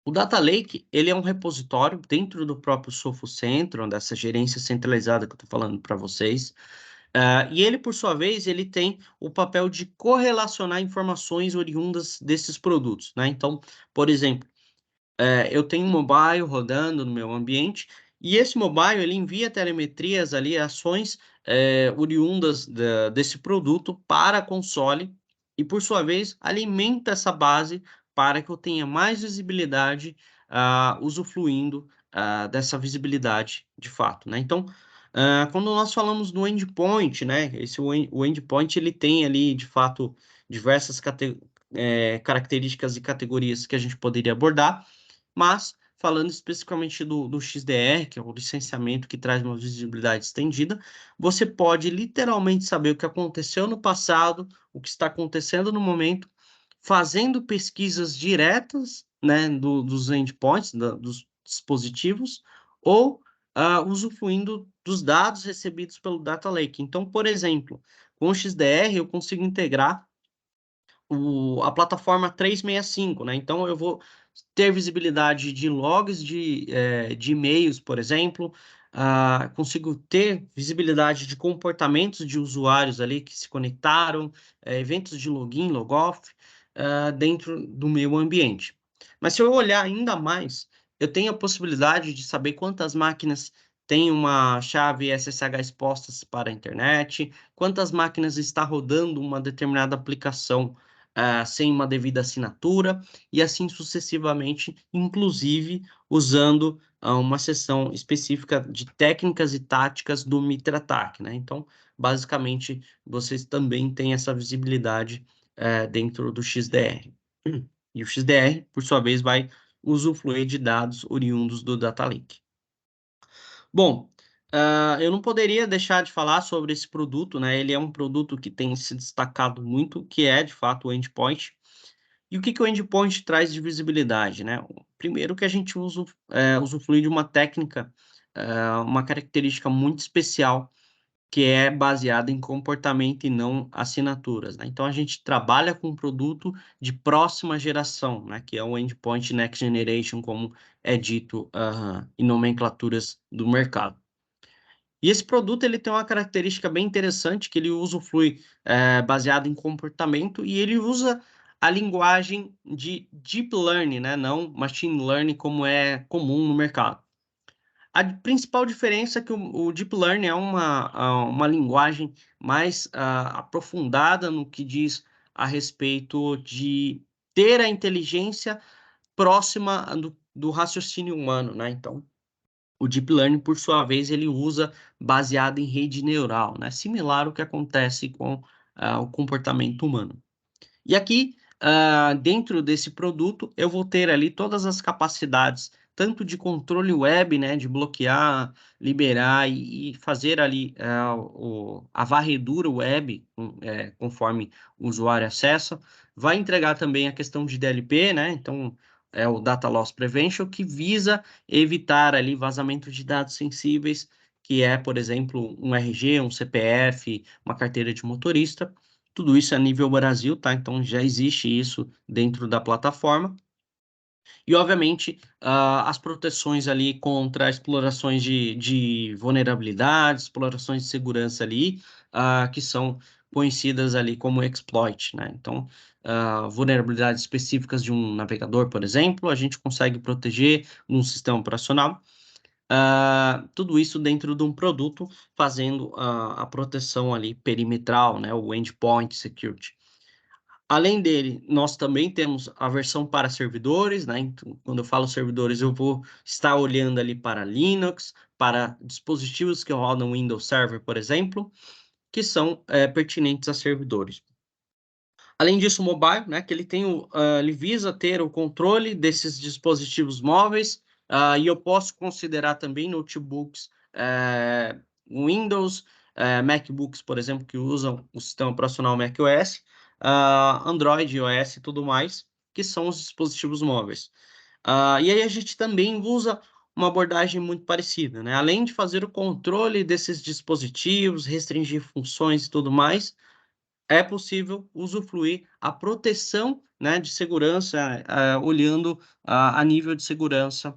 O Data Lake, ele é um repositório dentro do próprio Sophos Central, dessa gerência centralizada que eu estou falando para vocês. E ele, por sua vez, ele tem o papel de correlacionar informações oriundas desses produtos, né? Então, por exemplo, eu tenho um mobile rodando no meu ambiente e esse mobile ele envia telemetrias ali, ações oriundas desse produto para a console e, por sua vez, alimenta essa base para que eu tenha mais visibilidade, usufruindo dessa visibilidade de fato, né? Então, quando nós falamos do endpoint, né? O endpoint ele tem ali, de fato, diversas características e categorias que a gente poderia abordar, mas falando especificamente do XDR, que é o licenciamento que traz uma visibilidade estendida, você pode literalmente saber o que aconteceu no passado, o que está acontecendo no momento, fazendo pesquisas diretas, né, dos endpoints, dos dispositivos, ou usufruindo dos dados recebidos pelo Data Lake. Então, por exemplo, com o XDR eu consigo integrar a plataforma 365, né? Então, eu vou ter visibilidade de logs de e-mails, por exemplo, consigo ter visibilidade de comportamentos de usuários ali que se conectaram, eventos de login, logoff, dentro do meu ambiente. Mas se eu olhar ainda mais, eu tenho a possibilidade de saber quantas máquinas têm uma chave SSH expostas para a internet, quantas máquinas está rodando uma determinada aplicação sem uma devida assinatura, e assim sucessivamente, inclusive usando uma seção específica de técnicas e táticas do Mitra-Attack, né? Então, basicamente, vocês também têm essa visibilidade dentro do XDR. E o XDR, por sua vez, vai usufruir de dados oriundos do Data Lake. Bom, eu não poderia deixar de falar sobre esse produto, né? Ele é um produto que tem se destacado muito, que é, de fato, o endpoint. E o que o endpoint traz de visibilidade, né? Primeiro que a gente usufrui de uma técnica, uma característica muito especial, que é baseada em comportamento e não assinaturas, né? Então, a gente trabalha com um produto de próxima geração, né? Que é o endpoint next generation, como é dito em nomenclaturas do mercado. E esse produto ele tem uma característica bem interessante, que ele usufrui baseado em comportamento, e ele usa a linguagem de Deep Learning, né? Não Machine Learning, como é comum no mercado. A principal diferença é que o Deep Learning é uma linguagem mais aprofundada no que diz a respeito de ter a inteligência próxima do raciocínio humano, né? Então, o Deep Learning, por sua vez, ele usa baseado em rede neural, né? Similar ao que acontece com o comportamento humano. E aqui, dentro desse produto, eu vou ter ali todas as capacidades tanto de controle web, né, de bloquear, liberar e fazer ali a varredura web, conforme o usuário acessa. Vai entregar também a questão de DLP, né, então é o Data Loss Prevention, que visa evitar ali vazamento de dados sensíveis, que é, por exemplo, um RG, um CPF, uma carteira de motorista. Tudo isso é a nível Brasil, tá? Então já existe isso dentro da plataforma. E, obviamente, as proteções ali contra explorações de vulnerabilidades, explorações de segurança ali, que são conhecidas ali como exploit, né? Então, vulnerabilidades específicas de um navegador, por exemplo, a gente consegue proteger num sistema operacional. Tudo isso dentro de um produto, fazendo a proteção ali perimetral, né? O Endpoint Security. Além dele, nós também temos a versão para servidores, né? Então, quando eu falo servidores, eu vou estar olhando ali para Linux, para dispositivos que rodam Windows Server, por exemplo, que são pertinentes a servidores. Além disso, o mobile, né? Que ele visa ter o controle desses dispositivos móveis, e eu posso considerar também notebooks Windows, MacBooks, por exemplo, que usam o sistema operacional macOS, Android, iOS e tudo mais, que são os dispositivos móveis. E aí a gente também usa uma abordagem muito parecida, né? Além de fazer o controle desses dispositivos, restringir funções e tudo mais, é possível usufruir a proteção, né, de segurança, olhando a nível de segurança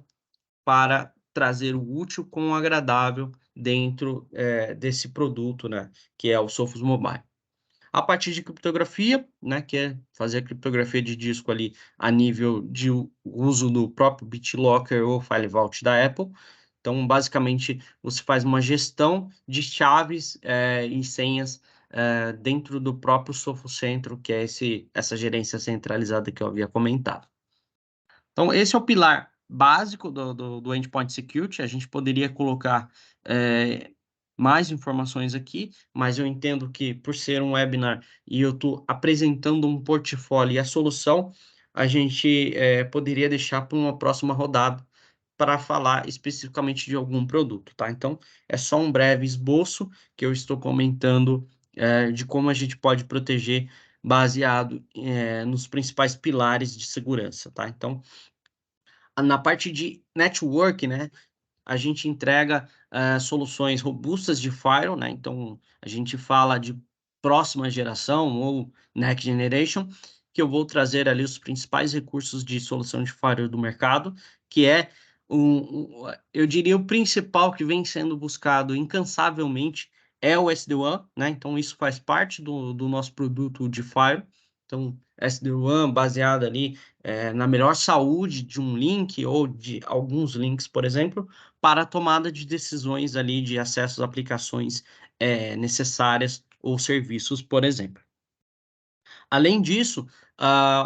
para trazer o útil com o agradável dentro desse produto, né, que é o Sophos Mobile. A partir de criptografia, né, que é fazer a criptografia de disco ali a nível de uso do próprio BitLocker ou FileVault da Apple. Então, basicamente, você faz uma gestão de chaves e senhas dentro do próprio Sophos Centro, que é essa gerência centralizada que eu havia comentado. Então, esse é o pilar básico do Endpoint Security. A gente poderia colocar mais informações aqui, mas eu entendo que, por ser um webinar e eu estou apresentando um portfólio e a solução, a gente poderia deixar para uma próxima rodada para falar especificamente de algum produto, tá? Então, é só um breve esboço que eu estou comentando de como a gente pode proteger baseado nos principais pilares de segurança, tá? Então, na parte de network, né, a gente entrega soluções robustas de firewall, né? Então, a gente fala de próxima geração ou next generation, que eu vou trazer ali os principais recursos de solução de firewall do mercado, que é eu diria o principal que vem sendo buscado incansavelmente é o SD-WAN, né? Então, isso faz parte do nosso produto de firewall. Então, SD-WAN baseado ali na melhor saúde de um link ou de alguns links, por exemplo, para a tomada de decisões ali de acesso às aplicações necessárias ou serviços, por exemplo. Além disso,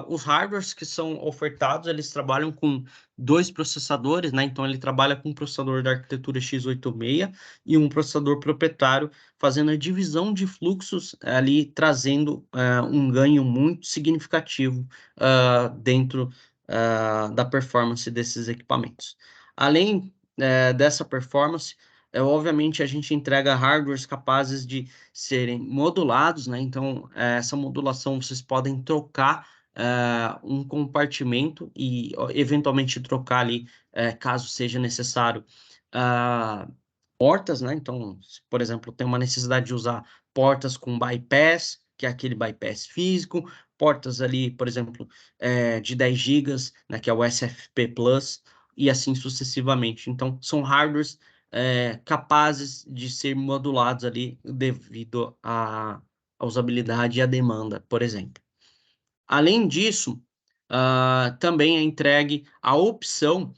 os hardwares que são ofertados, eles trabalham com 2 processadores, né? Então, ele trabalha com um processador da arquitetura x86 e um processador proprietário, fazendo a divisão de fluxos ali, trazendo um ganho muito significativo dentro da performance desses equipamentos. Além dessa performance, obviamente, a gente entrega hardwares capazes de serem modulados, né? Então, essa modulação vocês podem trocar um compartimento e, eventualmente, trocar ali, caso seja necessário, portas, né? Então, se, por exemplo, tem uma necessidade de usar portas com bypass, que é aquele bypass físico, portas ali, por exemplo, de 10 GB, né? Que é o SFP Plus, e assim sucessivamente. Então, são hardwares capazes de ser modulados ali devido à usabilidade e à demanda, por exemplo. Além disso, também é entregue a opção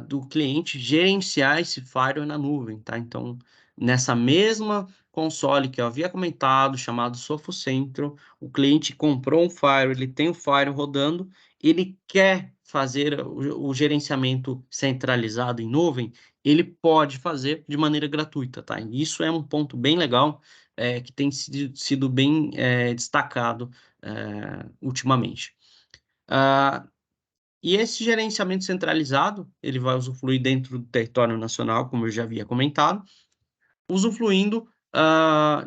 do cliente gerenciar esse firewall na nuvem, tá? Então, nessa mesma console que eu havia comentado, chamado Sophos Centro, o cliente comprou um firewall, ele tem o firewall rodando, ele quer fazer o gerenciamento centralizado em nuvem, ele pode fazer de maneira gratuita, tá? E isso é um ponto bem legal, que tem sido bem destacado ultimamente. E esse gerenciamento centralizado, ele vai usufruir dentro do território nacional, como eu já havia comentado, usufruindo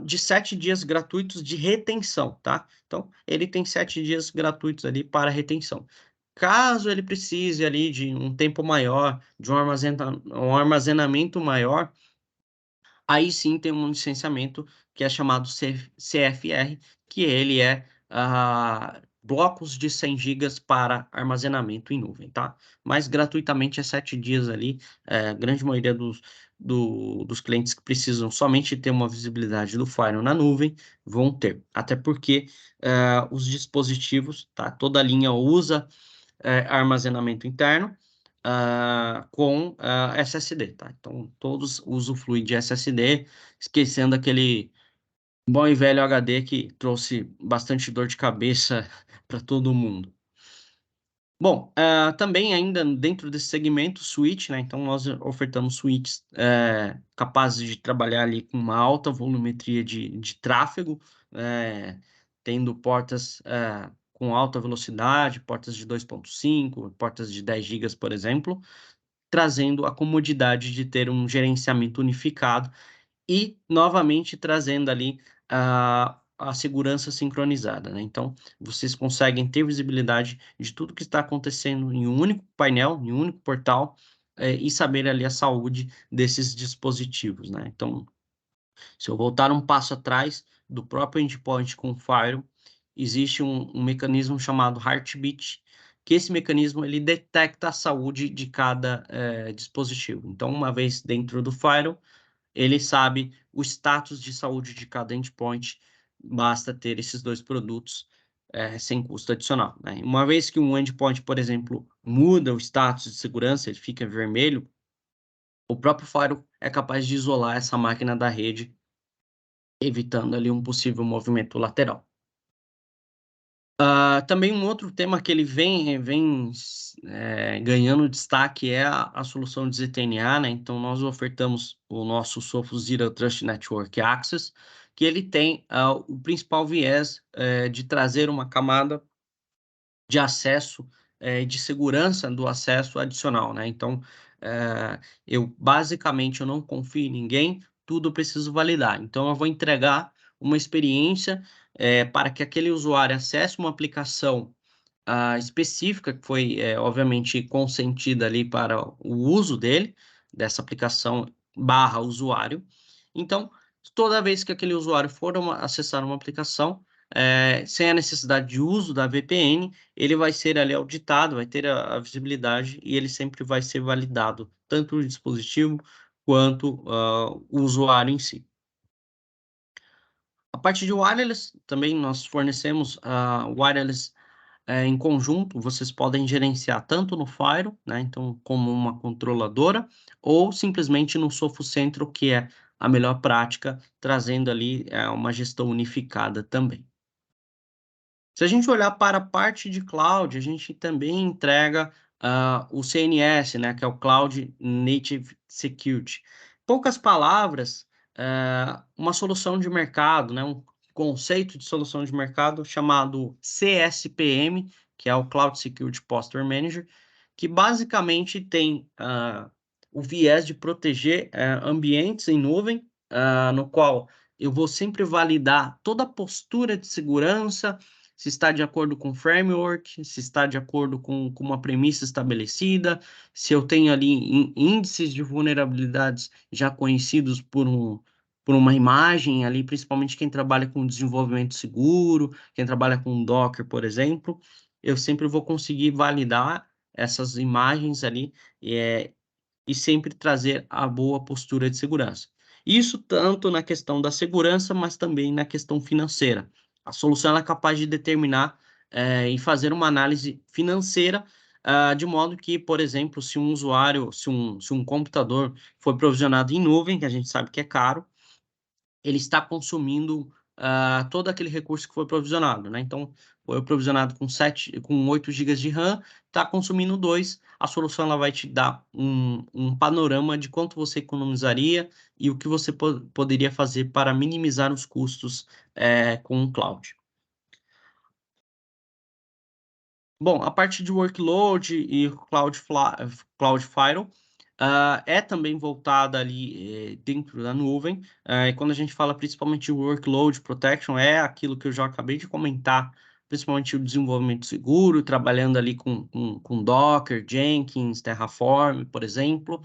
de 7 dias gratuitos de retenção, tá? Então, ele tem 7 dias gratuitos ali para retenção. Caso ele precise ali de um tempo maior, de um armazenamento maior, aí sim tem um licenciamento que é chamado CFR, que ele é blocos de 100 GB para armazenamento em nuvem, tá? Mas gratuitamente é 7 dias ali, a grande maioria dos clientes que precisam somente ter uma visibilidade do Firewall na nuvem vão ter, até porque os dispositivos, tá? Toda linha usa armazenamento interno, com SSD, tá? Então, todos usufruem de SSD, esquecendo aquele bom e velho HD que trouxe bastante dor de cabeça para todo mundo. Bom, também ainda dentro desse segmento, switch, né? Então, nós ofertamos switches capazes de trabalhar ali com uma alta volumetria de tráfego, tendo portas com alta velocidade, portas de 2.5, portas de 10 GB, por exemplo, trazendo a comodidade de ter um gerenciamento unificado e, novamente, trazendo ali a segurança sincronizada, né? Então, vocês conseguem ter visibilidade de tudo que está acontecendo em um único painel, em um único portal, e saber ali a saúde desses dispositivos, né? Então, se eu voltar um passo atrás do próprio endpoint com o Firewall, existe um mecanismo chamado Heartbeat, que esse mecanismo ele detecta a saúde de cada dispositivo. Então, uma vez dentro do Firewall, ele sabe o status de saúde de cada endpoint, basta ter esses dois produtos sem custo adicional, né? Uma vez que um endpoint, por exemplo, muda o status de segurança, ele fica vermelho, o próprio Firewall é capaz de isolar essa máquina da rede, evitando ali um possível movimento lateral. Também um outro tema que ele vem ganhando destaque é a solução de ZTNA, né? Então, nós ofertamos o nosso Sophos Zero Trust Network Access, que ele tem o principal viés de trazer uma camada de acesso de segurança do acesso adicional, né? Então, basicamente eu não confio em ninguém, tudo eu preciso validar. Então, eu vou entregar uma experiência para que aquele usuário acesse uma aplicação específica, que foi, obviamente, consentida ali para o uso dele, dessa aplicação / usuário. Então, toda vez que aquele usuário for acessar uma aplicação, sem a necessidade de uso da VPN, ele vai ser ali auditado, vai ter a visibilidade e ele sempre vai ser validado, tanto o dispositivo quanto o usuário em si. A parte de wireless, também nós fornecemos wireless em conjunto, vocês podem gerenciar tanto no Firewall, né, então como uma controladora, ou simplesmente no Sophos Central, que é a melhor prática, trazendo ali uma gestão unificada também. Se a gente olhar para a parte de cloud, a gente também entrega o CNS, né, que é o Cloud Native Security. Poucas palavras, uma solução de mercado, né, um conceito de solução de mercado chamado CSPM, que é o Cloud Security Posture Manager, que basicamente tem o viés de proteger ambientes em nuvem, no qual eu vou sempre validar toda a postura de segurança, se está de acordo com o framework, se está de acordo com uma premissa estabelecida, se eu tenho ali índices de vulnerabilidades já conhecidos por uma imagem ali, principalmente quem trabalha com desenvolvimento seguro, quem trabalha com Docker, por exemplo, eu sempre vou conseguir validar essas imagens ali e sempre trazer a boa postura de segurança. Isso tanto na questão da segurança, mas também na questão financeira. A solução é capaz de determinar e fazer uma análise financeira, de modo que, por exemplo, se um usuário, se um computador foi provisionado em nuvem, que a gente sabe que é caro, ele está consumindo todo aquele recurso que foi provisionado, né? Então, foi provisionado com 8 GB de RAM, está consumindo 2, a solução ela vai te dar um panorama de quanto você economizaria e o que você poderia fazer para minimizar os custos com o cloud. Bom, a parte de workload e Cloudflare é também voltada ali dentro da nuvem. E quando a gente fala principalmente de workload protection, é aquilo que eu já acabei de comentar, principalmente o desenvolvimento seguro, trabalhando ali com Docker, Jenkins, Terraform, por exemplo.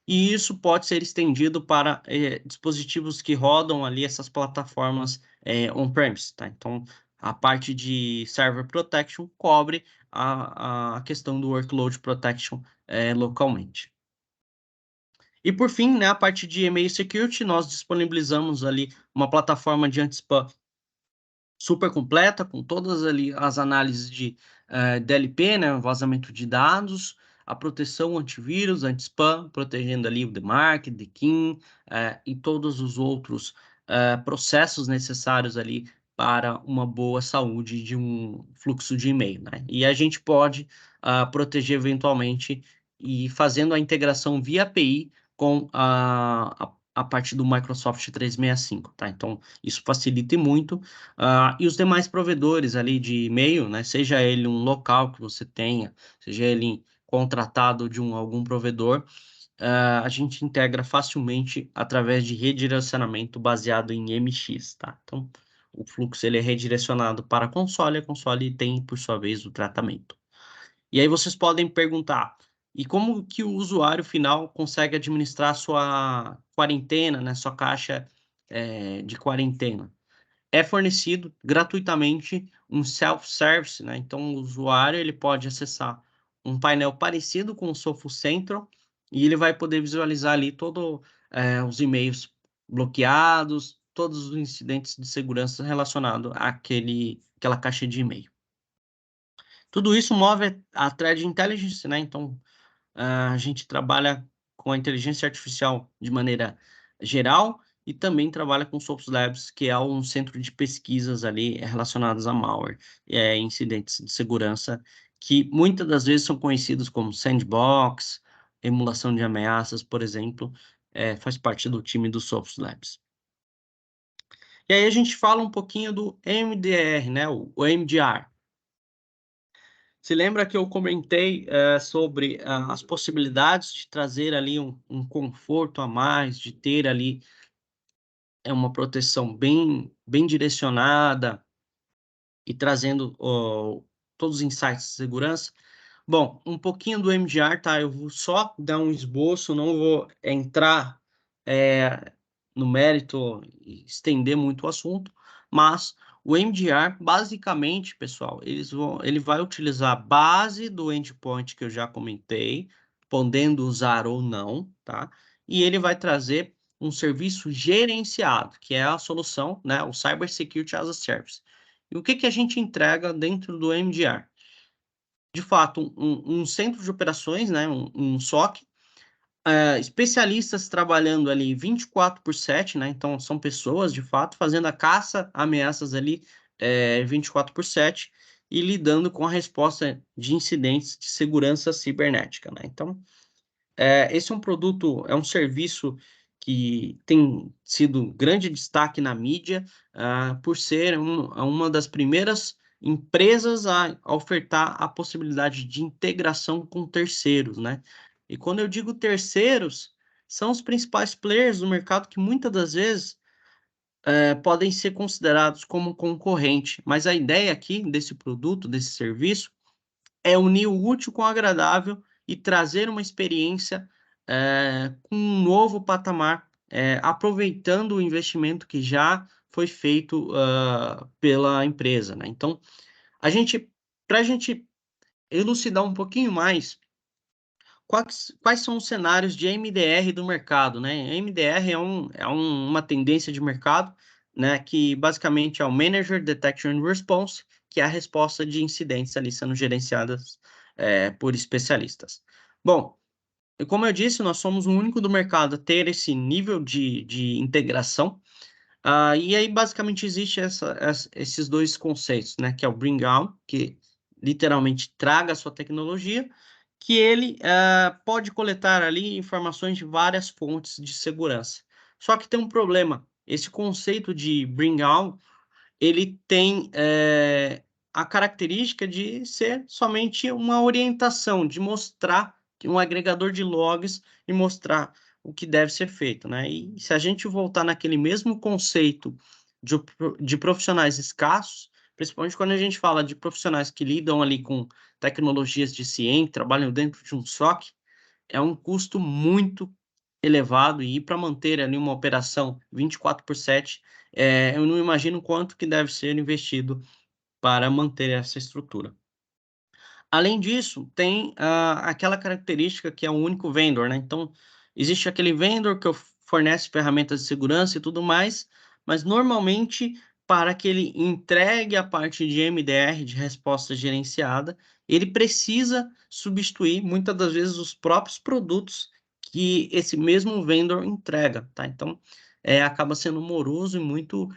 E isso pode ser estendido para dispositivos que rodam ali essas plataformas on-premise, tá? Então, a parte de Server Protection cobre a questão do Workload Protection localmente. E por fim, né, a parte de Email Security, nós disponibilizamos ali uma plataforma de anti-spam super completa, com todas ali as análises de DLP, né, vazamento de dados, a proteção antivírus, anti-spam, protegendo ali o DMARC, DKIM e todos os outros processos necessários ali para uma boa saúde de um fluxo de e-mail, né? E a gente pode proteger eventualmente e fazendo a integração via API com a parte do Microsoft 365, tá? Então, isso facilita muito. E os demais provedores ali de e-mail, né? Seja ele um local que você tenha, seja ele contratado de algum provedor, a gente integra facilmente através de redirecionamento baseado em MX, tá? Então, o fluxo ele é redirecionado para a console tem, por sua vez, o tratamento. E aí vocês podem perguntar, e como que o usuário final consegue administrar sua quarentena, né? Sua caixa de quarentena? É fornecido gratuitamente um self-service, né? Então, o usuário ele pode acessar um painel parecido com o Sophos Central e ele vai poder visualizar ali todos os e-mails bloqueados, todos os incidentes de segurança relacionados àquela caixa de e-mail. Tudo isso move a Threat Intelligence, né? Então, a gente trabalha com a inteligência artificial de maneira geral e também trabalha com o Sophos Labs, que é um centro de pesquisas ali relacionados a malware, incidentes de segurança, que muitas das vezes são conhecidos como sandbox, emulação de ameaças, por exemplo, faz parte do time do Sophos Labs. E aí a gente fala um pouquinho do MDR, né, o MDR. Se lembra que eu comentei sobre as possibilidades de trazer ali um conforto a mais, de ter ali uma proteção bem direcionada e trazendo todos os insights de segurança? Bom, um pouquinho do MDR, tá? Eu vou só dar um esboço, não vou entrar no mérito e estender muito o assunto, mas o MDR, basicamente, pessoal, ele vai utilizar a base do endpoint que eu já comentei, podendo usar ou não, tá? E ele vai trazer um serviço gerenciado, que é a solução, né? O Cyber Security as a Service. E o que que a gente entrega dentro do MDR? De fato, um centro de operações, né? Um SOC, especialistas trabalhando ali 24/7, né? Então, são pessoas, de fato, fazendo a caça a ameaças ali 24/7 e lidando com a resposta de incidentes de segurança cibernética, né? Então, esse é um produto, é um serviço que tem sido grande destaque na mídia, por ser uma das primeiras empresas a ofertar a possibilidade de integração com terceiros, né? E quando eu digo terceiros, são os principais players do mercado que muitas das vezes podem ser considerados como concorrente, mas a ideia aqui desse produto, desse serviço, é unir o útil com o agradável e trazer uma experiência com um novo patamar, aproveitando o investimento que já foi feito pela empresa, né? Então, para a gente elucidar um pouquinho mais, quais são os cenários de MDR do mercado, né? MDR é uma tendência de mercado, né, que basicamente é o Manager Detection and Response, que é a resposta de incidentes ali sendo gerenciadas por especialistas. Bom, como eu disse, nós somos o único do mercado a ter esse nível de integração, e aí basicamente existe esses dois conceitos, né, que é o Bring Down, que literalmente traga a sua tecnologia, que ele pode coletar ali informações de várias fontes de segurança. Só que tem um problema, esse conceito de Bring Down, ele tem a característica de ser somente uma orientação, de mostrar um agregador de logs e mostrar o que deve ser feito, né? E se a gente voltar naquele mesmo conceito de profissionais escassos, principalmente quando a gente fala de profissionais que lidam ali com tecnologias de ciência, trabalham dentro de um SOC, é um custo muito elevado, e para manter ali uma operação 24/7, eu não imagino quanto que deve ser investido para manter essa estrutura. Além disso, tem aquela característica que é o único vendor, né? Então, existe aquele vendor que fornece ferramentas de segurança e tudo mais, mas normalmente, para que ele entregue a parte de MDR, de resposta gerenciada, ele precisa substituir, muitas das vezes, os próprios produtos que esse mesmo vendor entrega, tá? Então, acaba sendo moroso e muito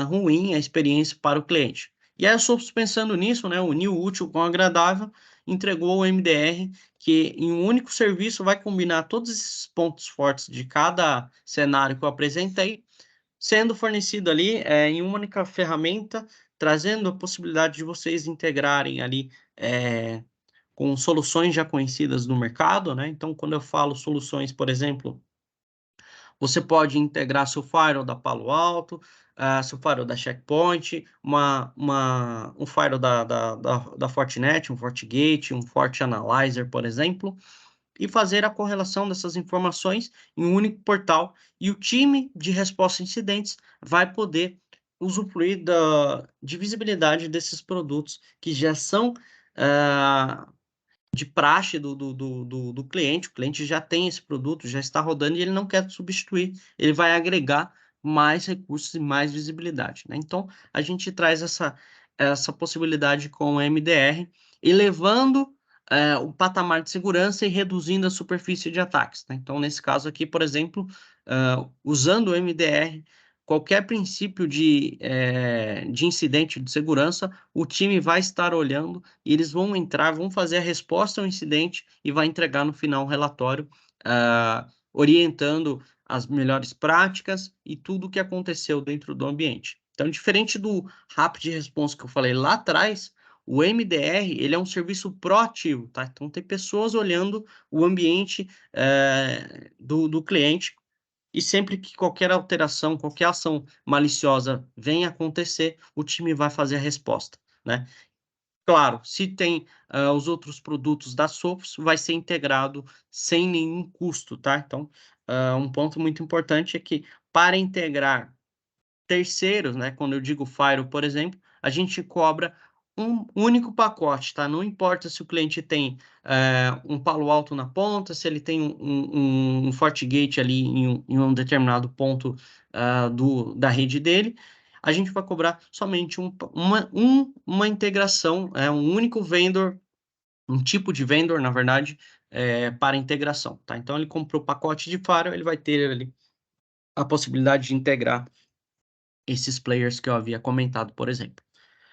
ruim a experiência para o cliente. E aí eu estou pensando nisso, né? Unir o útil com o agradável, entregou o MDR, que em um único serviço vai combinar todos esses pontos fortes de cada cenário que eu apresentei, sendo fornecido ali em uma única ferramenta, trazendo a possibilidade de vocês integrarem ali com soluções já conhecidas no mercado, né? Então, quando eu falo soluções, por exemplo, você pode integrar seu firewall da Palo Alto, seu firewall da Checkpoint, um firewall da Fortinet, um FortiGate, um FortiAnalyzer, por exemplo, e fazer a correlação dessas informações em um único portal. E o time de resposta a incidentes vai poder usufruir de visibilidade desses produtos que já são de praxe do cliente. O cliente já tem esse produto, já está rodando e ele não quer substituir, ele vai agregar mais recursos e mais visibilidade, né? Então, a gente traz essa possibilidade com o MDR, elevando o patamar de segurança e reduzindo a superfície de ataques, né? Então, nesse caso aqui, por exemplo, usando o MDR, qualquer princípio de incidente de segurança, o time vai estar olhando e eles vão entrar, vão fazer a resposta ao incidente e vai entregar no final um relatório orientando as melhores práticas e tudo o que aconteceu dentro do ambiente. Então, diferente do Rapid Response que eu falei lá atrás, o MDR, ele é um serviço proativo, tá? Então, tem pessoas olhando o ambiente do cliente, e sempre que qualquer alteração, qualquer ação maliciosa venha acontecer, o time vai fazer a resposta, né? Claro, se tem os outros produtos da Sophos, vai ser integrado sem nenhum custo, tá? Então, um ponto muito importante é que, para integrar terceiros, né? Quando eu digo Firewall, por exemplo, a gente cobra um único pacote, tá? Não importa se o cliente tem um Palo Alto na ponta, se ele tem um FortiGate ali em um determinado ponto da rede dele, a gente vai cobrar somente uma integração, um único vendor, um tipo de vendor, na verdade, para integração, tá? Então, ele comprou o pacote de Firewall, ele vai ter ali a possibilidade de integrar esses players que eu havia comentado, por exemplo.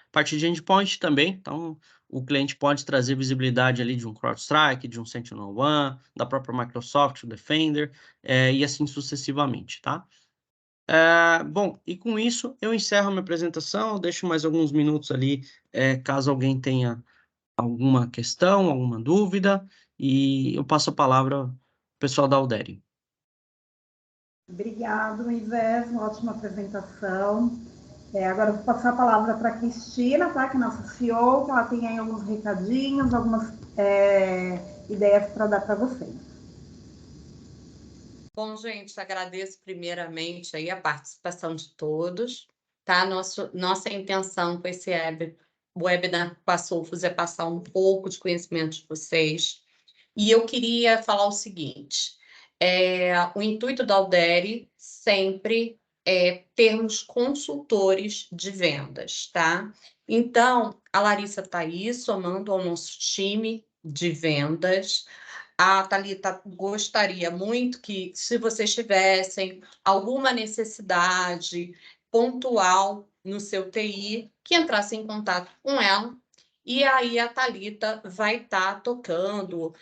A partir de endpoint também, então o cliente pode trazer visibilidade ali de um CrowdStrike, de um SentinelOne, da própria Microsoft, o Defender, e assim sucessivamente, tá? Bom, e com isso eu encerro a minha apresentação, deixo mais alguns minutos ali, caso alguém tenha alguma questão, alguma dúvida, e eu passo a palavra ao pessoal da Alderi. Obrigado, Moisés, uma ótima apresentação. Agora eu vou passar a palavra para a Cristina, tá? Que é nossa CEO, que ela tem aí alguns recadinhos, algumas ideias para dar para vocês. Bom, gente, agradeço primeiramente aí a participação de todos, tá? Nossa intenção com esse webinar com a Sophos é passar um pouco de conhecimento de vocês. E eu queria falar o seguinte, o intuito da Alderi sempre é termos consultores de vendas, tá? Então, a Larissa está aí somando ao nosso time de vendas. A Thalita gostaria muito que, se vocês tivessem alguma necessidade pontual no seu TI, que entrasse em contato com ela, e aí a Thalita vai estar tocando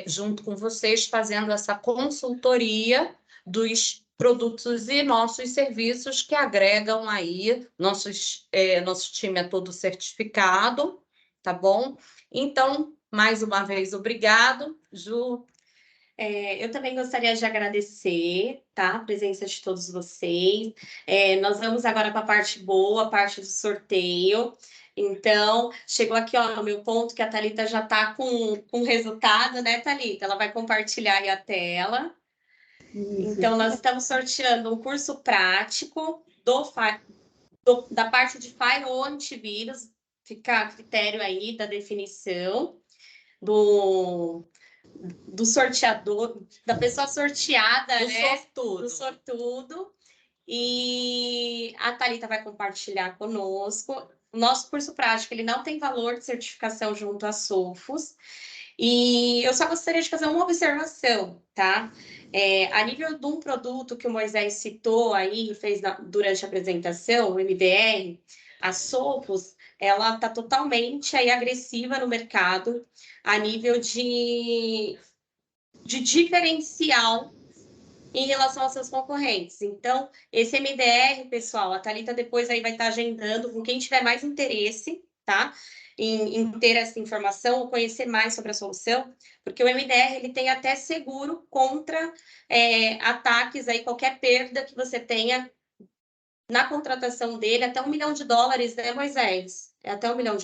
junto com vocês, fazendo essa consultoria dos produtos e nossos serviços que agregam aí, nosso time é todo certificado, tá bom? Então, mais uma vez, obrigado, Ju. Eu também gostaria de agradecer, tá, a presença de todos vocês. Nós vamos agora para a parte boa, a parte do sorteio. Então, chegou aqui, ó, no meu ponto, que a Thalita já está com o resultado, né, Thalita? Ela vai compartilhar aí a tela. Então, nós estamos sorteando um curso prático da parte de Firewall antivírus, fica a critério aí da definição do sorteador, da pessoa sorteada, né? Do sortudo. E a Thalita vai compartilhar conosco. O nosso curso prático, ele não tem valor de certificação junto à Sofos. E eu só gostaria de fazer uma observação, tá? A nível de um produto que o Moisés citou aí, fez durante a apresentação, o MDR, a Sofos, ela está totalmente aí agressiva no mercado a nível de diferencial em relação aos seus concorrentes. Então, esse MDR, pessoal, a Thalita depois aí vai estar agendando com quem tiver mais interesse, tá? Em ter essa informação ou conhecer mais sobre a solução, porque o MDR ele tem até seguro contra ataques aí, qualquer perda que você tenha na contratação dele, até $1 milhão, né, Moisés? É até $1 milhão a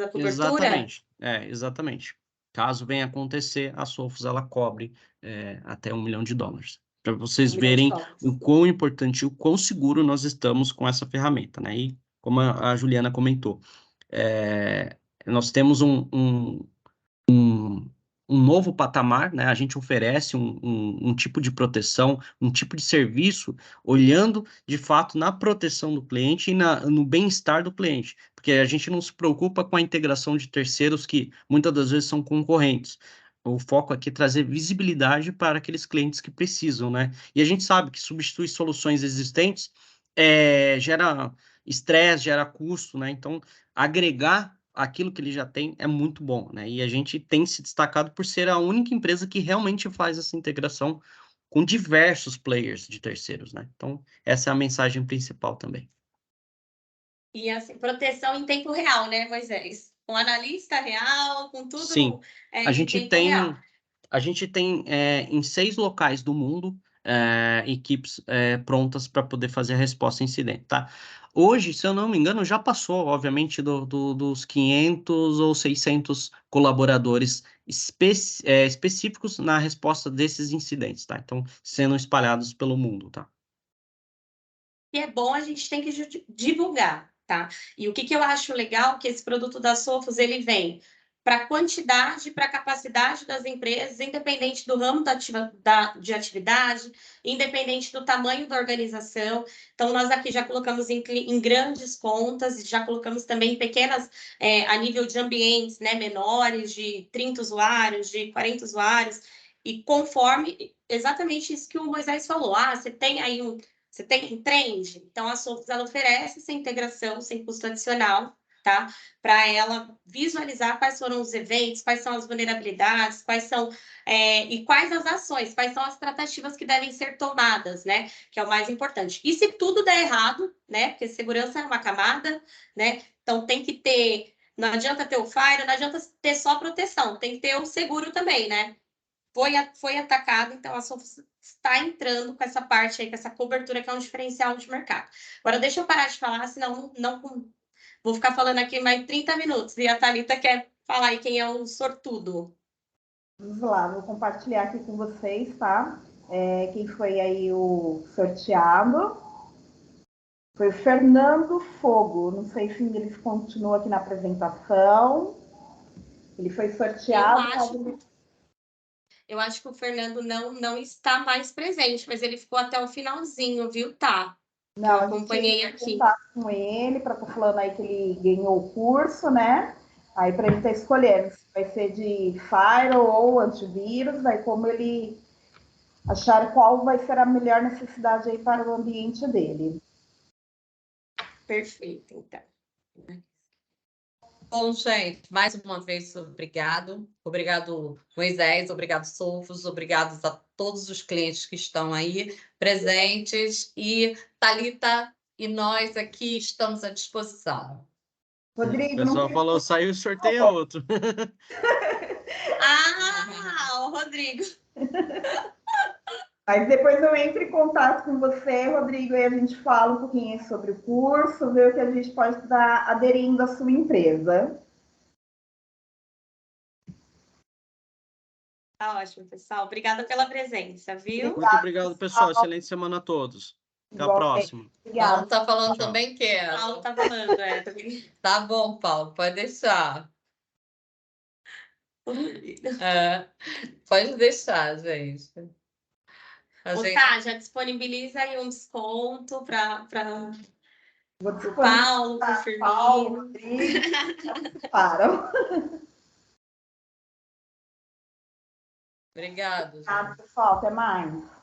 cobertura? Exatamente, exatamente. Caso venha acontecer, a Sofos ela cobre até $1 milhão. Para vocês verem o quão importante e o quão seguro nós estamos com essa ferramenta, né? E como a Juliana comentou, nós temos um novo patamar, né? A gente oferece um tipo de proteção, um tipo de serviço, olhando de fato na proteção do cliente e no bem-estar do cliente, porque a gente não se preocupa com a integração de terceiros que muitas das vezes são concorrentes. O foco aqui é trazer visibilidade para aqueles clientes que precisam, né? E a gente sabe que substituir soluções existentes gera estresse, gera custo, né? Então, agregar aquilo que ele já tem é muito bom, né? E a gente tem se destacado por ser a única empresa que realmente faz essa integração com diversos players de terceiros, né? Então, essa é a mensagem principal também. E assim, proteção em tempo real, né, Moisés? Com analista real, com tudo. Sim, a gente tem, real. A gente tem em 6 locais do mundo equipes prontas para poder fazer a resposta a incidente, tá? Hoje, se eu não me engano, já passou, obviamente, dos 500 ou 600 colaboradores específicos na resposta desses incidentes, tá? Então, sendo espalhados pelo mundo, tá? E é bom, a gente tem que divulgar, tá? E o que eu acho legal que esse produto da Sofos, ele vem para a quantidade, para a capacidade das empresas, independente do ramo de atividade, independente do tamanho da organização. Então, nós aqui já colocamos em grandes contas, já colocamos também pequenas, a nível de ambientes, né, menores, de 30 usuários, de 40 usuários, e conforme exatamente isso que o Moisés falou. Você tem aí você tem um trend? Então, a Sofos, ela oferece essa integração sem custo adicional, tá? Para ela visualizar quais foram os eventos, quais são as vulnerabilidades, quais são e quais as ações, quais são as tratativas que devem ser tomadas, né? Que é o mais importante. E se tudo der errado, né? Porque segurança é uma camada, né? Então tem que ter, não adianta ter o Fire, não adianta ter só proteção, tem que ter o seguro também, né? Foi atacado, então a Sofos está entrando com essa parte aí, com essa cobertura que é um diferencial de mercado. Agora, deixa eu parar de falar, senão não vou ficar falando aqui mais 30 minutos. E a Thalita quer falar aí quem é o sortudo. Vamos lá, vou compartilhar aqui com vocês, tá? Quem foi aí o sorteado foi o Fernando Fogo. Não sei se ele continua aqui na apresentação. Ele foi sorteado. Eu acho que o Fernando não está mais presente, mas ele ficou até o finalzinho, viu? Tá. Não, eu acompanhei aqui. Com ele para estar falando aí que ele ganhou o curso, né? Aí para ele estar escolhendo se vai ser de Firewall ou antivírus, vai como ele achar qual vai ser a melhor necessidade aí para o ambiente dele. Perfeito, então. Bom, gente, mais uma vez, obrigado. Obrigado, Moisés, obrigado, Sofos, obrigado a todos os clientes que estão aí presentes. E Thalita e nós aqui estamos à disposição. Rodrigo, O não pessoal precisa- falou, saiu, sorteia outro. Ah, o Rodrigo. Mas depois eu entro em contato com você, Rodrigo, e a gente fala um pouquinho sobre o curso, ver o que a gente pode estar aderindo à sua empresa. Tá ótimo, pessoal. Obrigada pela presença, viu? Muito obrigado, pessoal. Excelente semana a todos. Até a Igualmente. próxima. Obrigada. Paulo está falando Tchau. também que O Paulo tá falando, também. Tá bom, Paulo, pode deixar. Pode deixar, gente. Tá, já disponibiliza aí um desconto para Vou o Paulo, para o Paulo, Firmino. Rodrigo, param. Obrigado, gente. Obrigada, pessoal. Até mais.